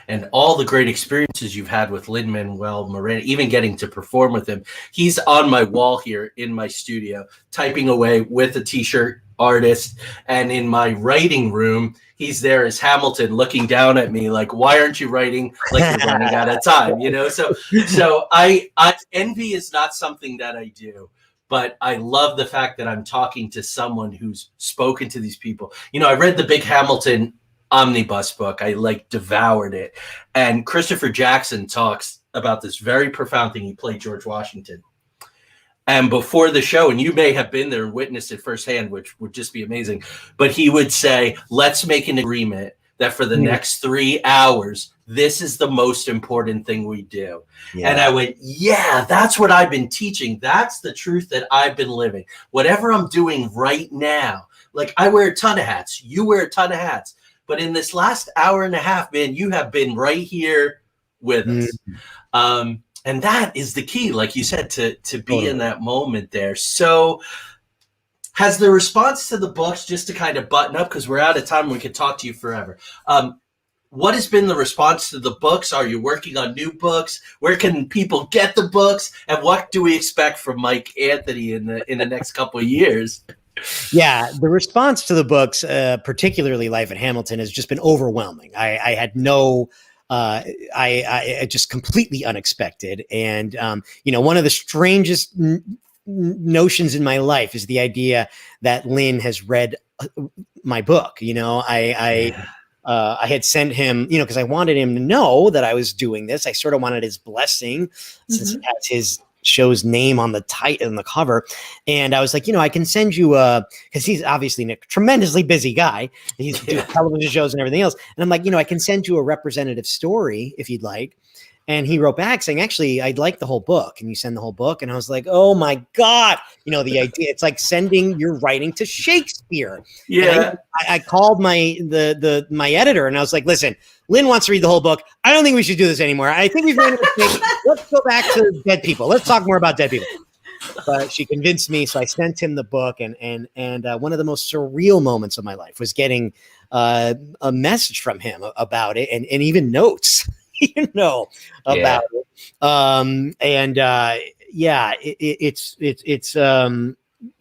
and all the great experiences you've had with Lin-Manuel Miranda, even getting to perform with him. He's on my wall here in my studio, typing away with a t-shirt artist, and in my writing room, he's there as Hamilton, looking down at me like, "Why aren't you writing like you're running out of time?" So I envy is not something that I do. But I love the fact that I'm talking to someone who's spoken to these people. I read the big Hamilton omnibus book. I devoured it. And Christopher Jackson talks about this very profound thing. He played George Washington. And before the show, and you may have been there and witnessed it firsthand, which would just be amazing, but he would say, let's make an agreement that for the next 3 hours, this is the most important thing we do. Yeah. And I went, yeah, that's what I've been teaching. That's the truth that I've been living. Whatever I'm doing right now, I wear a ton of hats. You wear a ton of hats. But in this last hour and a half, man, you have been right here with us. And that is the key, like you said, to be in that moment there. So has the response to the books, just to kind of button up, because we're out of time, we could talk to you forever. What has been the response to the books? Are you working on new books? Where can people get the books? And what do we expect from Mike Anthony in the next couple of years? Yeah, the response to the books, particularly Life at Hamilton, has just been overwhelming. I had no... I just completely unexpected. And, one of the strangest notions in my life is the idea that Lin has read my book. I had sent him, because I wanted him to know that I was doing this. I sort of wanted his blessing since it has his show's name on the cover. And I was like, I can send you because he's obviously a tremendously busy guy. He's doing television shows and everything else. And I'm like, I can send you a representative story if you'd like. And he wrote back saying, actually, I'd like the whole book. Can you send the whole book? And I was like, oh my God, the idea, it's like sending your writing to Shakespeare. Yeah. I called my editor and I was like, listen, Lin wants to read the whole book. I don't think we should do this anymore. I think we've made a mistake. Let's go back to dead people. Let's talk more about dead people. But she convinced me. So I sent him the book. And one of the most surreal moments of my life was getting a message from him about it and even notes. About it.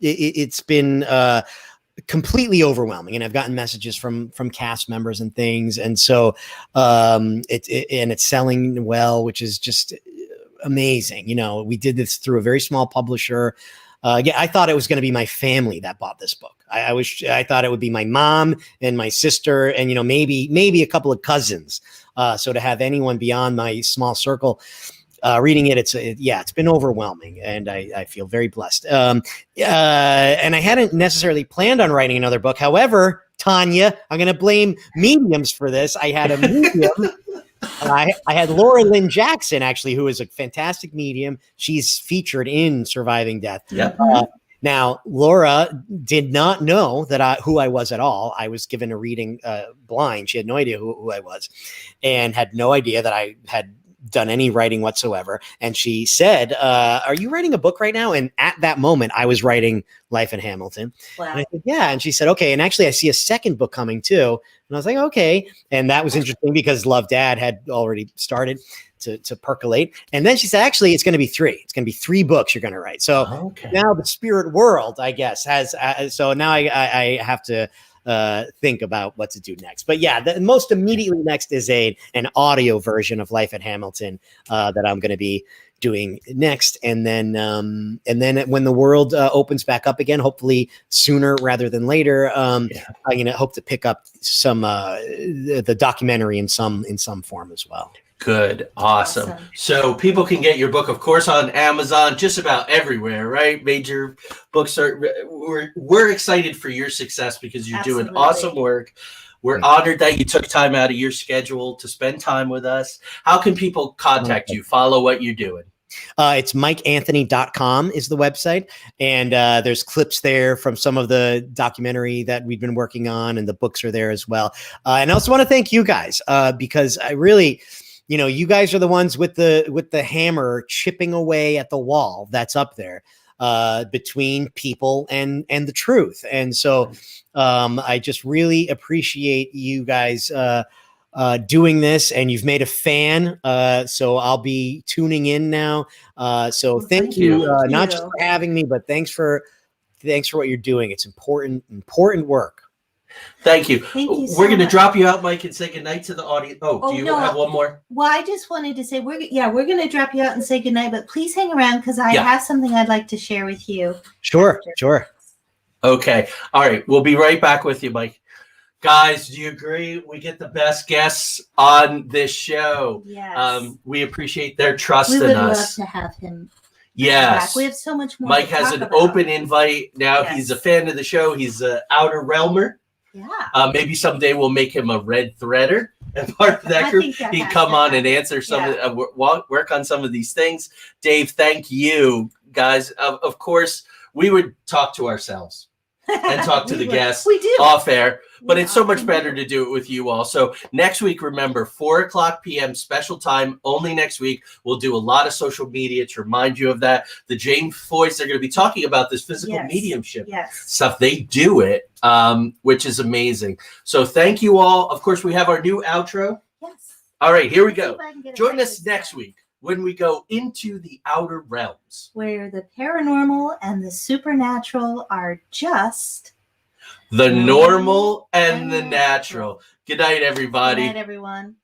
It's been completely overwhelming, and I've gotten messages from cast members and things, and so it's selling well, which is just amazing. We did this through a very small publisher. I thought it was going to be my family that bought this book. I thought it would be my mom and my sister and, maybe a couple of cousins. So to have anyone beyond my small circle reading it, it's been overwhelming, and I feel very blessed. And I hadn't necessarily planned on writing another book. However, Tanya, I'm going to blame mediums for this. I had a medium. I had Laura Lynn Jackson, actually, who is a fantastic medium. She's featured in Surviving Death. Yep. Now, Laura did not know who I was at all. I was given a reading blind. She had no idea who I was, and had no idea that I had done any writing whatsoever. And she said, are you writing a book right now? And at that moment, I was writing Life in Hamilton. Wow. And I said, yeah. And she said, okay. And actually, I see a second book coming too. And I was like, okay. And that was interesting because Love Dad had already started to percolate. And then she said, actually, it's going to be 3. It's going to be 3 books you're going to write. So now the spirit world, I guess, has, so now I have to think about what to do next. But yeah, the most immediately next is an audio version of Life at Hamilton that I'm going to be doing next. And then when the world opens back up again, hopefully sooner rather than later, I'm going to hope to pick up some the documentary in some form as well. Good. Awesome. So people can get your book, of course, on Amazon, just about everywhere, right? Major bookstore. We're excited for your success because you're doing awesome work. We're honored that you took time out of your schedule to spend time with us. How can people contact you, follow what you're doing? It's mikeanthony.com is the website. And there's clips there from some of the documentary that we've been working on, and the books are there as well. And I also want to thank you guys because I really... you guys are the ones with the hammer chipping away at the wall that's up there between people and the truth. And so I just really appreciate you guys doing this, and you've made a fan. So I'll be tuning in now. So thank you. Not just for having me, but thanks for what you're doing. It's important work. Thank you. We're going to drop you out, Mike, and say goodnight to the audience. Do you have one more? Well, I just wanted to say we're going to drop you out and say goodnight, but please hang around because I have something I'd like to share with you. Sure. Okay. All right. We'll be right back with you, Mike. Guys, do you agree? We get the best guests on this show. Yes. We appreciate their trust in us. We would love to have him. Yes. Back. We have so much more. Mike has an open invite. Now he's a fan of the show. He's an outer realmer. Yeah. Maybe someday we'll make him a red threader and part of that group. He'd come on and answer work on some of these things. Dave, thank you, guys. Of course, we would talk to ourselves and talk to the guests off air, but it's so much better to do it with you all. So next week, remember, 4:00 p.m. special time only next week. We'll do a lot of social media to remind you of that. The James Foys, they're going to be talking about this physical mediumship stuff. They do it, which is amazing. So thank you all. Of course, we have our new outro. Yes. All right, here we go. Join us next week when we go into the outer realms, where the paranormal and the supernatural are just the normal and the natural. Good night, everybody. Good night, everyone.